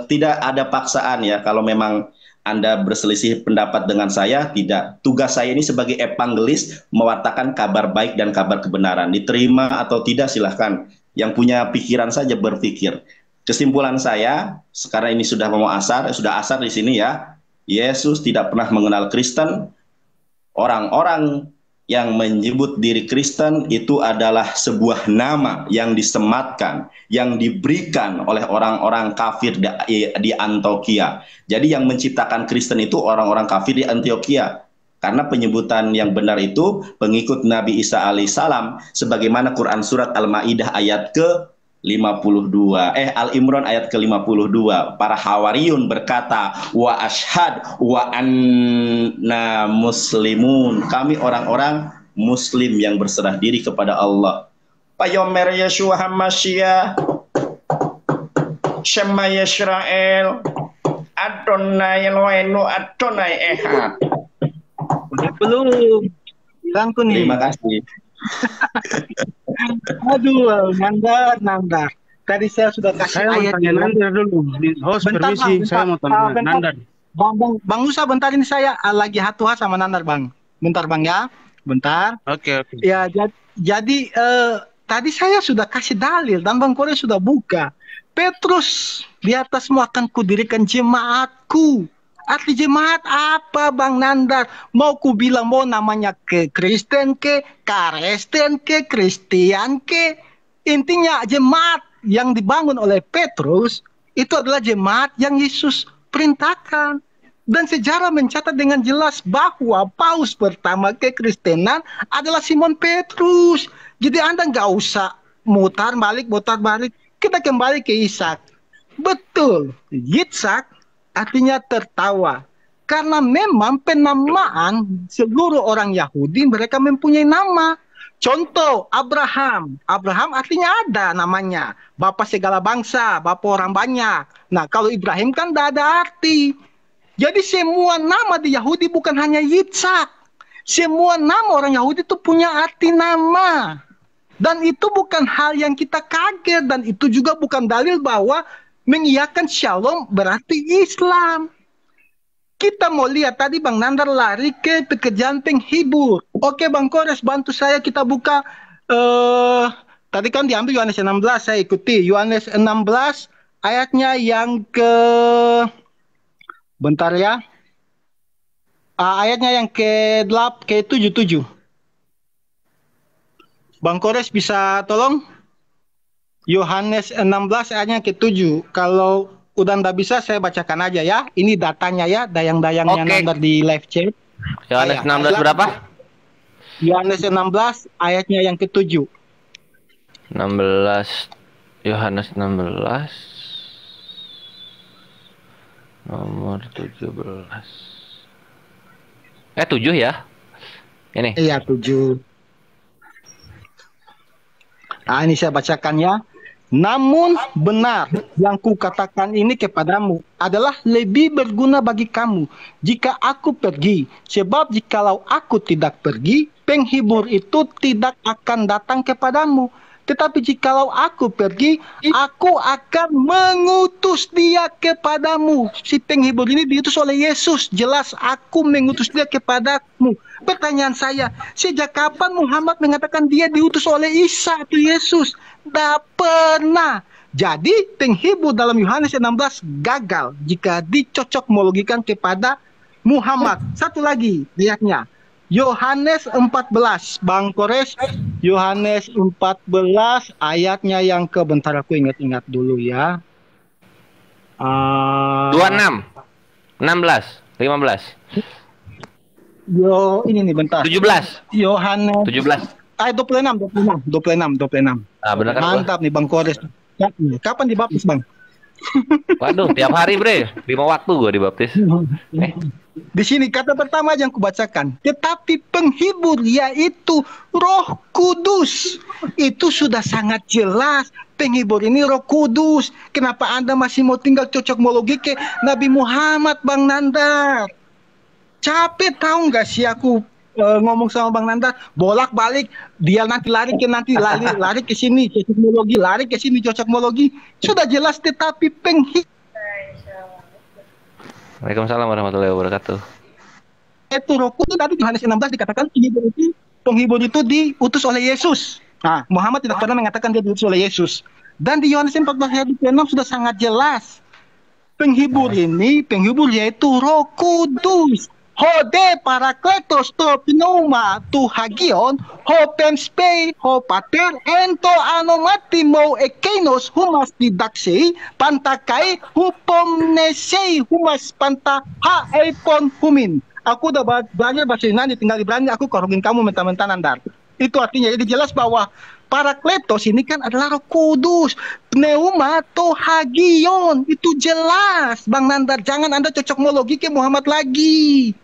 tidak ada paksaan ya. Kalau memang Anda berselisih pendapat dengan saya, tidak. Tugas saya ini sebagai evangelis mewartakan kabar baik dan kabar kebenaran. Diterima atau tidak silahkan. Yang punya pikiran saja berpikir. Kesimpulan saya, sekarang ini sudah mau asar, sudah asar di sini ya. Yesus tidak pernah mengenal Kristen. Orang-orang yang menyebut diri Kristen itu adalah sebuah nama yang disematkan, yang diberikan oleh orang-orang kafir di Antioquia. Jadi yang menciptakan Kristen itu orang-orang kafir di Antioquia. Karena penyebutan yang benar itu pengikut Nabi Isa alaihissalam, sebagaimana Quran surat Al-Maidah ayat ke-52, Al-Imran ayat ke-52. Para Hawariyun berkata, wa ashhad wa anna muslimun. Kami orang-orang muslim yang berserah diri kepada Allah. Payomer Yeshua Hamashiach, Shema Yisrael, Adonai Eloheinu Adonai Ehad. Belum. Bilangku nih. Terima kasih. Aduh, Nandar. Tadi saya sudah kasih ayat. Saya mau tanya Nandar dulu. Host, permisi, saya mau tanya Nandar. Bang Musa, bentar ini saya lagi hatuha sama Nandar, Bang. Bentar, Bang ya. Bentar. Oke. Ya, jadi tadi saya sudah kasih dalil dan Bang Kore sudah buka. Petrus, di atasmu akan kudirikan jemaatku. Arti jemaat apa, Bang Nandar? Mau ku bilang mau namanya ke Kristen ke, Karesten ke, Kristian ke. Intinya jemaat yang dibangun oleh Petrus itu adalah jemaat yang Yesus perintahkan. Dan sejarah mencatat dengan jelas bahwa paus pertama kekristenan adalah Simon Petrus. Jadi Anda nggak usah mutar balik. Kita kembali ke Ishak. Betul, Yitzhak artinya tertawa. Karena memang penamaan seluruh orang Yahudi mereka mempunyai nama. Contoh Abraham. Abraham artinya ada namanya. Bapak segala bangsa, bapak orang banyak. Nah kalau Ibrahim kan tidak ada arti. Jadi semua nama di Yahudi bukan hanya Yitzhak. Semua nama orang Yahudi itu punya arti nama. Dan itu bukan hal yang kita kaget. Dan itu juga bukan dalil bahwa mengiyakan shalom berarti Islam. Kita mau lihat tadi Bang Nandar lari ke pekerjaan penghibur. Oke Bang Kores, bantu saya kita buka. Tadi kan diambil Yohanes 16, saya ikuti. Yohanes 16 ayatnya yang ke... Bentar ya. Ayatnya yang ke-77. Bang Kores bisa tolong? Yohanes 16 ayatnya ke-7. Kalau udah nggak bisa saya bacakan aja ya. Ini datanya ya, dayang-dayangnya Nandar di live chat. Yohanes 16 berapa? Yohanes 16 ayatnya yang ke-7. 16 Yohanes 16 nomor 17. 7 ya? Ini. Iya, 7. Nah, ini saya bacakan ya. Namun benar yang kukatakan ini kepadamu adalah lebih berguna bagi kamu jika aku pergi. Sebab jikalau aku tidak pergi, penghibur itu tidak akan datang kepadamu. Tetapi jikalau aku pergi, aku akan mengutus dia kepadamu. Si penghibur ini diutus oleh Yesus. Jelas aku mengutus dia kepadamu. Pertanyaan saya, sejak kapan Muhammad mengatakan dia diutus oleh Isa atau Yesus? Tidak pernah. Jadi penghibur dalam Yohanes 16 gagal jika dicocokmologikan kepada Muhammad. Satu lagi lihatnya. Yohanes 14, Bang Kores, Yohanes 14 ayatnya yang bentar aku ingat-ingat dulu ya. 26, 16, 15. Ini nih bentar. 17. Yohanes 17. 26. Ah, benar kan? Mantap nih Bang Kores. Kapan dibaptis, Bang? Waduh, tiap hari, Bre. 5 waktu gua dibaptis. Di sini kata pertama yang kubacakan, tetapi penghibur yaitu Roh Kudus. Itu sudah sangat jelas. Penghibur ini Roh Kudus. Kenapa Anda masih mau tinggal cocokmologi ke Nabi Muhammad, Bang Nandar? Capek tahu nggak sih aku ngomong sama Bang Nandar, bolak-balik dia nanti lari ke sini cocokmologi, lari ke sini cocokmologi. Sudah jelas tetapi penghibur. Waalaikumsalam warahmatullahi wabarakatuh. Itu Roh Kudus tadi Yohanes 16 dikatakan penghibur itu diutus oleh Yesus. Nah, Muhammad tidak pernah mengatakan dia diutus oleh Yesus. Dan di Yohanes 14 ayat 26 sudah sangat jelas. Penghibur yaitu Roh Kudus. Hode parakletos to pneuma tu hagion ho pemspei ho pater ento anomati mo ekenos humas didaksei pantakai hupomnesei humas panta ha epon humin. Aku udah belajar bahasa Yunani, tinggal Ibrani aku korongin kamu mentah-mentah Nandar. Itu artinya jadi jelas bahwa parakletos ini kan adalah Roh Kudus. Pneuma to hagion itu jelas Bang Nandar. Jangan Anda cocokmologi ke Muhammad lagi.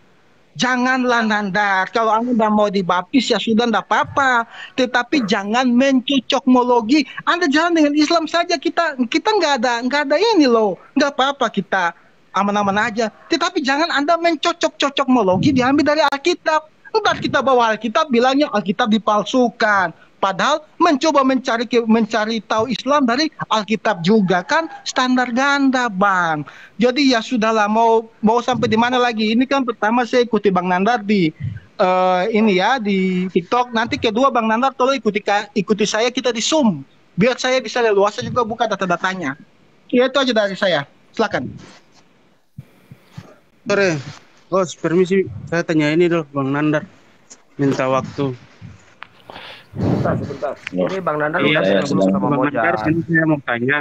Janganlah Nandar, kalau Anda mau dibaptis ya sudah tidak apa-apa, tetapi jangan mencocokmologi. Anda jalan dengan Islam saja, kita nggak ada ini loh, nggak apa-apa, kita aman-aman aja. Tetapi jangan Anda mencocokmologi diambil dari Alkitab. Entar kita bawa Alkitab bilangnya Alkitab dipalsukan. Padahal mencoba mencari tahu Islam dari Alkitab juga kan standar ganda, Bang. Jadi ya sudahlah, mau sampai di mana lagi? Ini kan pertama saya ikuti Bang Nandar di di TikTok. Nanti kedua Bang Nandar tolong ikuti saya, kita di Zoom. Biar saya bisa leluasa juga buka data-datanya. Ya itu aja dari saya. Silakan. Sore, Bos, permisi, saya tanya ini dulu Bang Nandar. Minta waktu. Sebentar. Ini Bang Nandar udah sama Mojat. Saya mau tanya.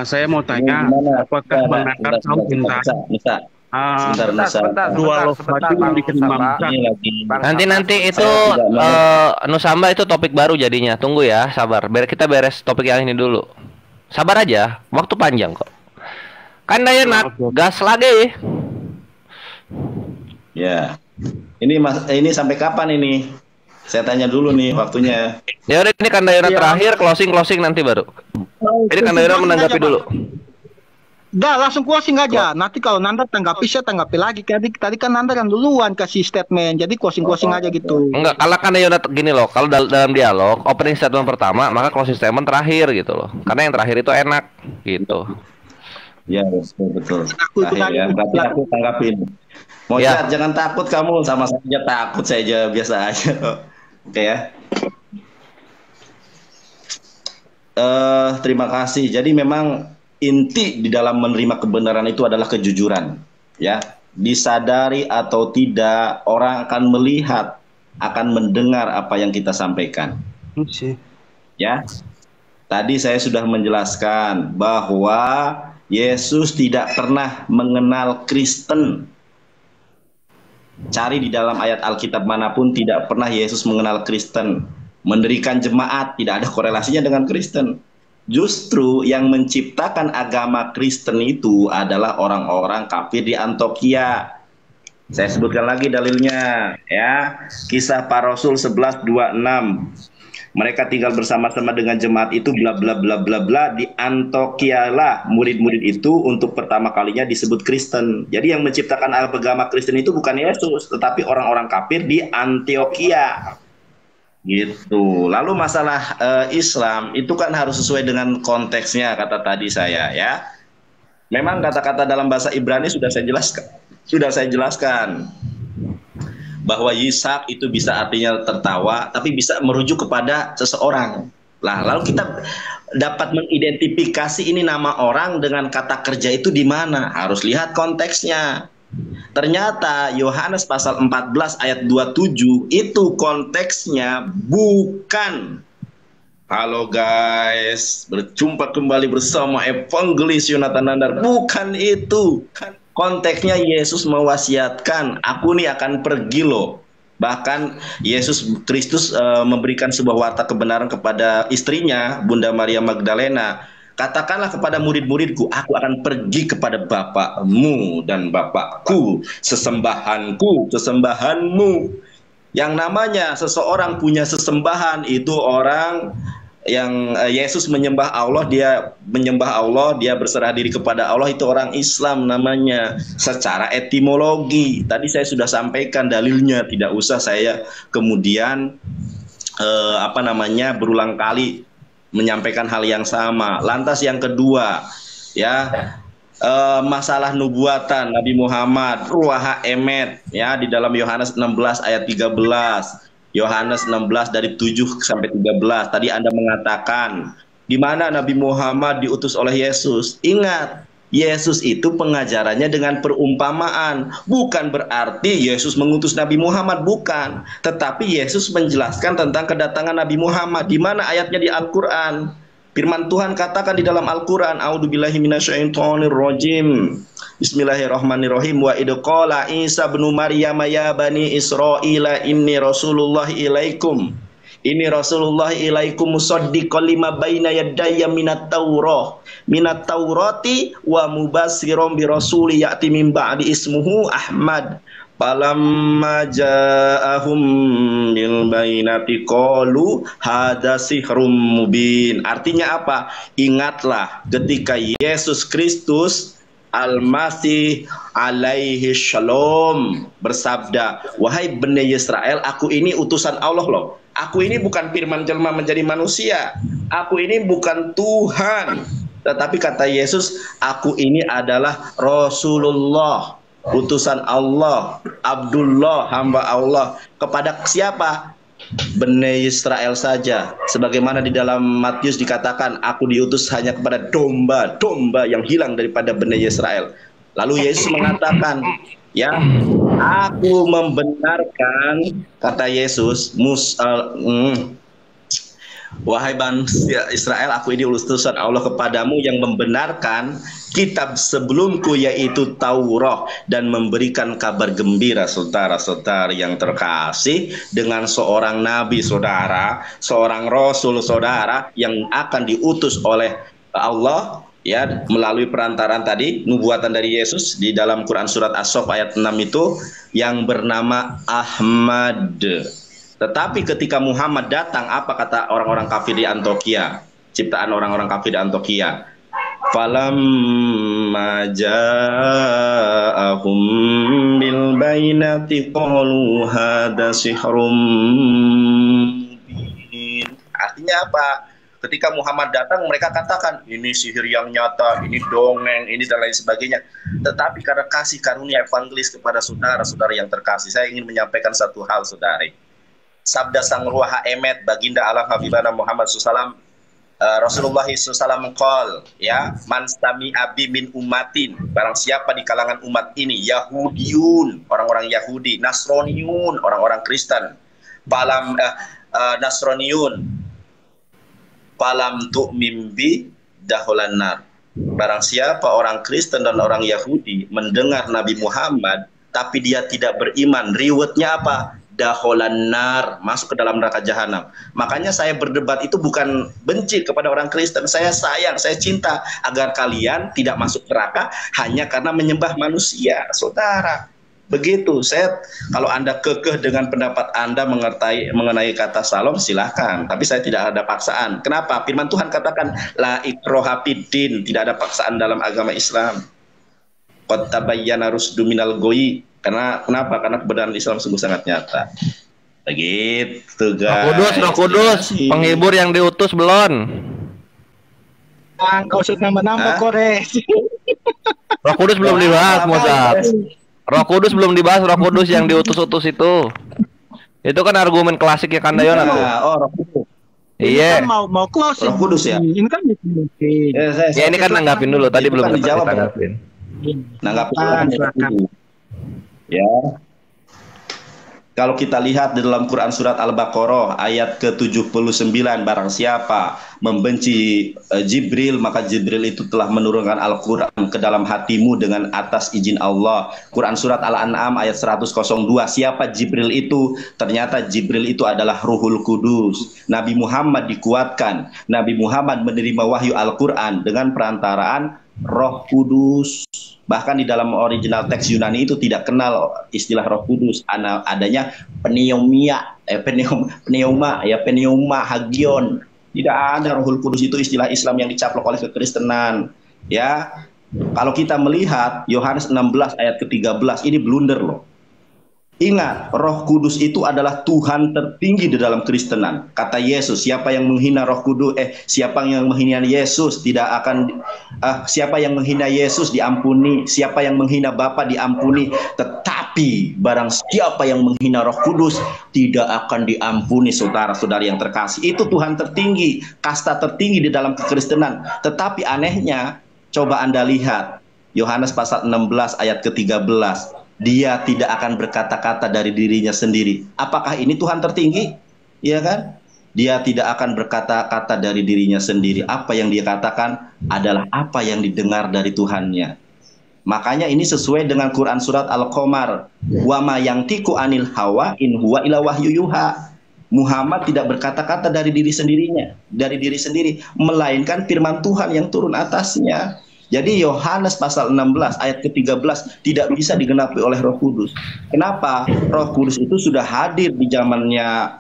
Saya mau tanya, apakah Bang Nandar tahu tentang dua lofati yang dikembangkan? Nanti itu Nusamba itu topik baru jadinya. Tunggu ya, sabar. Kita beres topik yang ini dulu. Sabar aja, waktu panjang kok. Kan daya gas lagi. Ya. Ini sampai kapan ini? Saya tanya dulu nih waktunya. Ya udah, ini Kandayana terakhir, closing nanti baru. Ini Kandayana menanggapi dulu. Dah langsung closing aja. Nanti kalau Nandar tanggapi, saya tanggapi lagi. Tadi kan Nandar yang duluan kasih statement. Jadi closing aja gitu. Enggak, kalau Kandayana gini loh. Kalau dalam dialog, opening statement pertama, maka closing statement terakhir gitu loh. Karena yang terakhir itu enak gitu. Ya, betul. Ya, berarti aku tanggapin. Mojat, jangan takut kamu, sama saja takut saja, biasa aja. Oke ya. Terima kasih. Jadi memang inti di dalam menerima kebenaran itu adalah kejujuran. Ya, disadari atau tidak, orang akan melihat, akan mendengar apa yang kita sampaikan. Ya. Tadi saya sudah menjelaskan bahwa Yesus tidak pernah mengenal Kristen. Cari di dalam ayat Alkitab manapun, tidak pernah Yesus mengenal Kristen. Mendirikan jemaat tidak ada korelasinya dengan Kristen. Justru yang menciptakan agama Kristen itu adalah orang-orang kafir di Antioquia. Saya sebutkan lagi dalilnya ya. Kisah Para Rasul 11:26. Mereka tinggal bersama-sama dengan jemaat itu bla bla bla bla bla, di Antioquia lah murid-murid itu untuk pertama kalinya disebut Kristen. Jadi yang menciptakan agama Kristen itu bukan Yesus, tetapi orang-orang kafir di Antioquia. Gitu. Lalu masalah Islam itu kan harus sesuai dengan konteksnya, kata tadi saya ya. Memang kata-kata dalam bahasa Ibrani sudah saya jelaskan bahwa Yisak itu bisa artinya tertawa, tapi bisa merujuk kepada seseorang. Lah, lalu kita dapat mengidentifikasi ini nama orang dengan kata kerja itu di mana? Harus lihat konteksnya. Ternyata Yohanes pasal 14 ayat 27 itu konteksnya bukan. Halo guys, berjumpa kembali bersama Evangelis Yonatan Nandar. Bukan itu. Konteksnya Yesus mewasiatkan, aku nih akan pergi loh. Bahkan Yesus Kristus memberikan sebuah warta kebenaran kepada istrinya, Bunda Maria Magdalena. Katakanlah kepada murid-muridku, aku akan pergi kepada Bapakmu dan Bapakku, sesembahanku, sesembahanmu. Yang namanya seseorang punya sesembahan itu orang yang Yesus menyembah Allah, dia menyembah Allah, dia berserah diri kepada Allah, itu orang Islam namanya secara etimologi. Tadi saya sudah sampaikan dalilnya, tidak usah saya kemudian berulang kali menyampaikan hal yang sama. Lantas yang kedua ya, masalah nubuatan Nabi Muhammad, ruaha emet ya, di dalam Yohanes 16 ayat 13. Yohanes 16 dari 7 sampai 13. Tadi Anda mengatakan di mana Nabi Muhammad diutus oleh Yesus. Ingat, Yesus itu pengajarannya dengan perumpamaan. Bukan berarti Yesus mengutus Nabi Muhammad, bukan. Tetapi Yesus menjelaskan tentang kedatangan Nabi Muhammad. Di mana ayatnya di Al-Quran? Firman Tuhan katakan di dalam Al-Quran, A'udzubillahi minasyaitonirrajim. Bismillahirrahmanirrahim. Wa idh qala Isa bin Maryam ya bani Israila inni Rasulullah ilaikum. Ini Rasulullah ilaikum musaddiqan lima baina yadayya minat taurati wa mubassiran bi rasuli ya'ti min ba'di ismuhu Ahmad. Falamma ja'ahum bil bainati qalu hadza sihrun mubin. Artinya apa? Ingatlah ketika Yesus Kristus Al-Masih alaihi shalom bersabda, wahai Bani Israel, aku ini utusan Allah loh. Aku ini bukan firman jelma menjadi manusia. Aku ini bukan Tuhan. Tetapi kata Yesus, aku ini adalah Rasulullah, utusan Allah, Abdullah, hamba Allah. Kepada siapa? Bani Israel saja. Sebagaimana di dalam Matius dikatakan, aku diutus hanya kepada domba-domba yang hilang daripada Bani Israel. Lalu Yesus mengatakan, ya, aku membenarkan, kata Yesus, wahai bangsa Israel, aku ini utusan Allah kepadamu yang membenarkan kitab sebelumku yaitu Taurat dan memberikan kabar gembira, saudara-saudara yang terkasih, dengan seorang nabi saudara, seorang rasul saudara yang akan diutus oleh Allah ya, melalui perantaran tadi nubuatan dari Yesus di dalam Quran surat As-Saff ayat 6 itu, yang bernama Ahmad. Tetapi ketika Muhammad datang, apa kata orang-orang kafir di Antioquia, ciptaan orang-orang kafir di Antioquia? Falamma ja'ahum bil bainati qalu hadza sihrun mubin. Artinya apa? Ketika Muhammad datang, mereka katakan ini sihir yang nyata, ini dongeng, ini dan lain sebagainya. Tetapi karena kasih karunia evangelis kepada saudara-saudara yang terkasih, saya ingin menyampaikan satu hal, saudari. Sabda sang ruaha emet baginda Allah Habibana Muhammad SAW, Rasulullah SAW qol, ya, man stami abi min umatin, barang siapa di kalangan umat ini, Yahudiyun, orang-orang Yahudi, Nasroniun, orang-orang Kristen, Nasroniun, palam tu'mim bi daholan nar. Barang siapa orang Kristen dan orang Yahudi mendengar Nabi Muhammad tapi dia tidak beriman, riwayatnya apa? dakholan nar, masuk ke dalam neraka jahanam. Makanya saya berdebat itu bukan benci kepada orang Kristen, saya sayang, saya cinta agar kalian tidak masuk neraka hanya karena menyembah manusia, saudara. Begitu. Kalau Anda kekeh dengan pendapat Anda mengenai kata salom, silahkan. Tapi saya tidak ada paksaan. Kenapa? Firman Tuhan katakan la ikraha fiddin, tidak ada paksaan dalam agama Islam. Qad tabayyana rusdu minal ghayy. Kenapa? Karena kebenaran Islam sungguh sangat nyata. Begitu, guys. Roh Kudus, penghibur yang diutus belum? Kau sudah menambah kores. Roh Kudus belum dibahas, Mozart. Roh Kudus belum dibahas, Roh Kudus yang diutus-utus itu. Itu kan argumen klasik ya Kandayon tuh. Oh, Roh Kudus. Iya. Kan mau close. Roh Kudus ya. Ini kan Ya ini kan nanggapin dulu, tadi belum dijawab. Nanggapin. Ya. Kalau kita lihat di dalam Quran surat Al-Baqarah ayat ke-79, barang siapa membenci Jibril, maka Jibril itu telah menurunkan Al-Quran ke dalam hatimu dengan atas izin Allah. Quran surat Al-An'am ayat 102, siapa Jibril itu? Ternyata Jibril itu adalah Ruhul Kudus. Nabi Muhammad dikuatkan, Nabi Muhammad menerima wahyu Al-Quran dengan perantaraan Roh Kudus. Bahkan di dalam original teks Yunani itu tidak kenal istilah Roh Kudus, adanya pneuma, hagion. Tidak ada Rohul Kudus, itu istilah Islam yang dicaplok oleh kekristenan. Ya, kalau kita melihat Yohanes 16 ayat ke-13, ini blunder loh. Ingat, Roh Kudus itu adalah Tuhan tertinggi di dalam Kristenan. Kata Yesus, siapa yang menghina Roh Kudus, siapa yang menghina Yesus tidak akan, siapa yang menghina Yesus diampuni, siapa yang menghina Bapa diampuni. Tetapi barang siapa yang menghina Roh Kudus tidak akan diampuni, saudara-saudari yang terkasih. Itu Tuhan tertinggi, kasta tertinggi di dalam kekristenan. Tetapi anehnya, coba Anda lihat Yohanes pasal 16 ayat ke-13. Dia tidak akan berkata-kata dari dirinya sendiri. Apakah ini Tuhan tertinggi? Iya kan? Dia tidak akan berkata-kata dari dirinya sendiri. Apa yang dia katakan adalah apa yang didengar dari Tuhannya. Makanya ini sesuai dengan Quran surat Al-Qamar. Wa ma yantiqu anil hawa in huwa illa wahyu yuha. Muhammad tidak berkata-kata dari diri sendiri, melainkan firman Tuhan yang turun atasnya. Jadi Yohanes pasal 16 ayat ke-13 tidak bisa digenapi oleh Roh Kudus. Kenapa? Roh Kudus itu sudah hadir di zamannya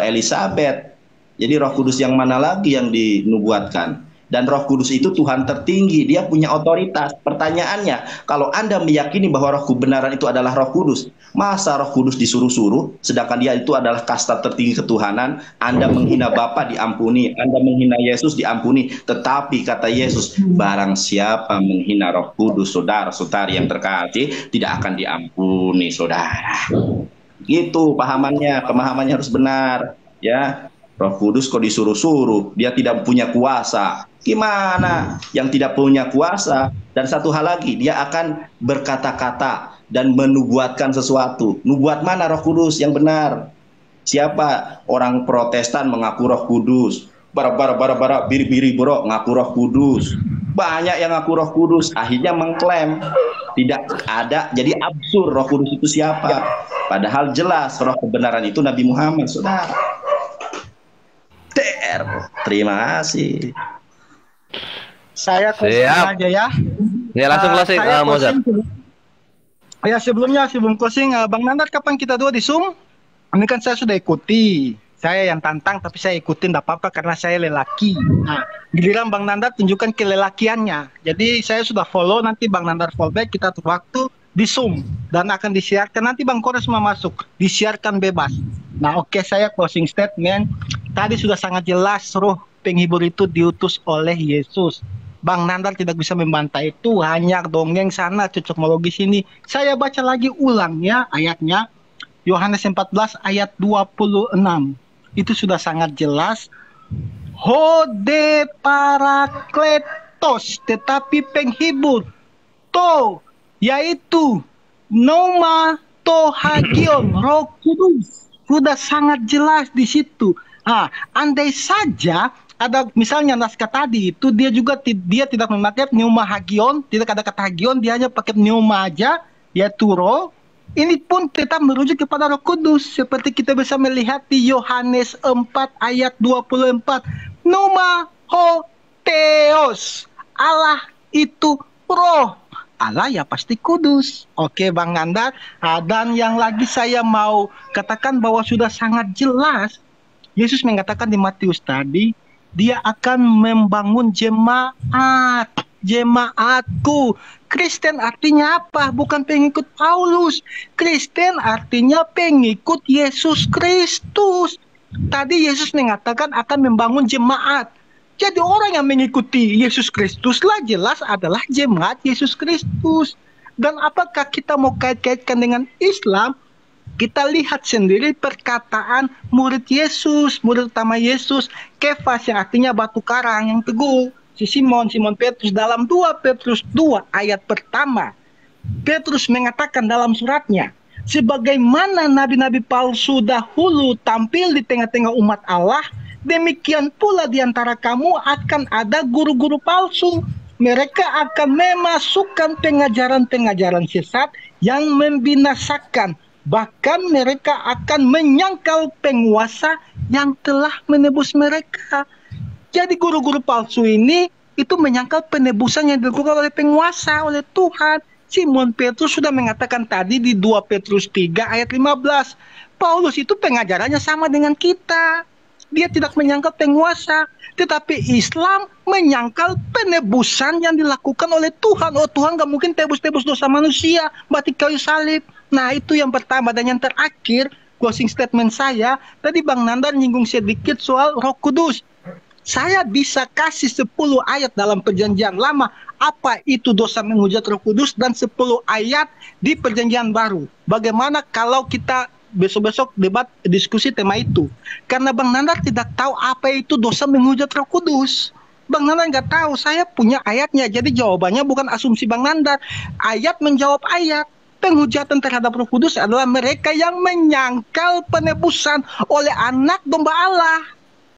Elizabeth. Jadi Roh Kudus yang mana lagi yang dinubuatkan? Dan Roh Kudus itu Tuhan tertinggi, dia punya otoritas. Pertanyaannya, kalau Anda meyakini bahwa Roh kebenaran itu adalah Roh Kudus, masa Roh Kudus disuruh-suruh, sedangkan dia itu adalah kasta tertinggi ketuhanan? Anda menghina Bapa diampuni, Anda menghina Yesus diampuni. Tetapi kata Yesus, barang siapa menghina Roh Kudus, saudara-saudari yang terkasih, tidak akan diampuni, saudara. Gitu pemahamannya harus benar, ya. Roh Kudus kok disuruh-suruh, dia tidak punya kuasa. Gimana? Yang tidak punya kuasa. Dan satu hal lagi, dia akan berkata-kata dan menubuatkan sesuatu. Nubuat mana Roh Kudus yang benar? Siapa orang Protestan mengaku Roh Kudus? Biri-biri bro ngaku Roh Kudus. Banyak yang ngaku Roh Kudus, akhirnya mengklaim tidak ada. Jadi absurd, Roh Kudus itu siapa? Padahal jelas Roh kebenaran itu Nabi Muhammad, saudara. Terima kasih. Saya closing aja ya. Ya langsung closing, Mozart. Ya sebelum closing, Bang Nandar kapan kita dua di Zoom? Ini kan saya sudah ikuti. Saya yang tantang tapi saya ikutin tidak apa-apa karena saya lelaki. Nah, giliran Bang Nandar tunjukkan kelelakiannya. Jadi saya sudah follow, nanti Bang Nandar fallback, kita atur waktu di Zoom dan akan disiarkan. Nanti Bang Kores mau masuk, disiarkan bebas. Nah, oke, saya closing statement. Tadi sudah sangat jelas Roh penghibur itu diutus oleh Yesus. Bang Nandar tidak bisa membantah itu, hanya dongeng sana, cocokmologi sini. Saya baca lagi ulang ya ayatnya. Yohanes 14 ayat 26. Itu sudah sangat jelas. Hode parakletos, tetapi penghibur. To, yaitu Noma Tohagion, Roh Kudus. Sudah sangat jelas di situ. Andai saja ada misalnya naskah tadi itu dia tidak memakai pneuma hagion, tidak ada kata hagion, dia hanya pakai pneuma aja, yaitu roh. ini pun tetap merujuk kepada Roh Kudus. Seperti kita bisa melihat di Yohanes 4 ayat 24. Pneuma Theos. Allah itu roh. Allah ya pasti kudus. Oke Bang Nandar. Dan yang lagi saya mau katakan bahwa sudah sangat jelas. Yesus mengatakan di Matius tadi, dia akan membangun jemaat. Jemaatku. Kristen artinya apa? Bukan pengikut Paulus. Kristen artinya pengikut Yesus Kristus. Tadi Yesus mengatakan akan membangun jemaat. Jadi orang yang mengikuti Yesus Kristus lah jelas adalah jemaat Yesus Kristus. Dan apakah kita mau kait-kaitkan dengan Islam? Kita lihat sendiri perkataan murid Yesus, murid utama Yesus, Kefas yang artinya batu karang yang teguh. Si Simon Petrus dalam 2 Petrus 2 ayat pertama. Petrus mengatakan dalam suratnya, sebagaimana nabi-nabi palsu dahulu tampil di tengah-tengah umat Allah, demikian pula di antara kamu akan ada guru-guru palsu. Mereka akan memasukkan pengajaran-pengajaran sesat yang membinasakan. Bahkan mereka akan menyangkal penguasa yang telah menebus mereka. Jadi guru-guru palsu ini itu menyangkal penebusan yang dilakukan oleh penguasa, oleh Tuhan. Simon Petrus sudah mengatakan tadi di 2 Petrus 3 ayat 15. Paulus itu pengajarannya sama dengan kita. Dia tidak menyangkal penguasa. Tetapi Islam menyangkal penebusan yang dilakukan oleh Tuhan. Oh Tuhan gak mungkin tebus-tebus dosa manusia, mati kayu salib. Nah itu yang pertama. Dan yang terakhir, closing statement saya, tadi Bang Nandar nyinggung sedikit soal Roh Kudus. Saya bisa kasih 10 ayat dalam perjanjian lama apa itu dosa menghujat Roh Kudus, dan 10 ayat di perjanjian baru. Bagaimana kalau kita besok-besok debat diskusi tema itu? Karena Bang Nandar tidak tahu apa itu dosa menghujat Roh Kudus. Bang Nandar nggak tahu, saya punya ayatnya. Jadi jawabannya bukan asumsi Bang Nandar. Ayat menjawab ayat. Penghujatan terhadap Roh Kudus adalah mereka yang menyangkal penebusan oleh anak domba Allah.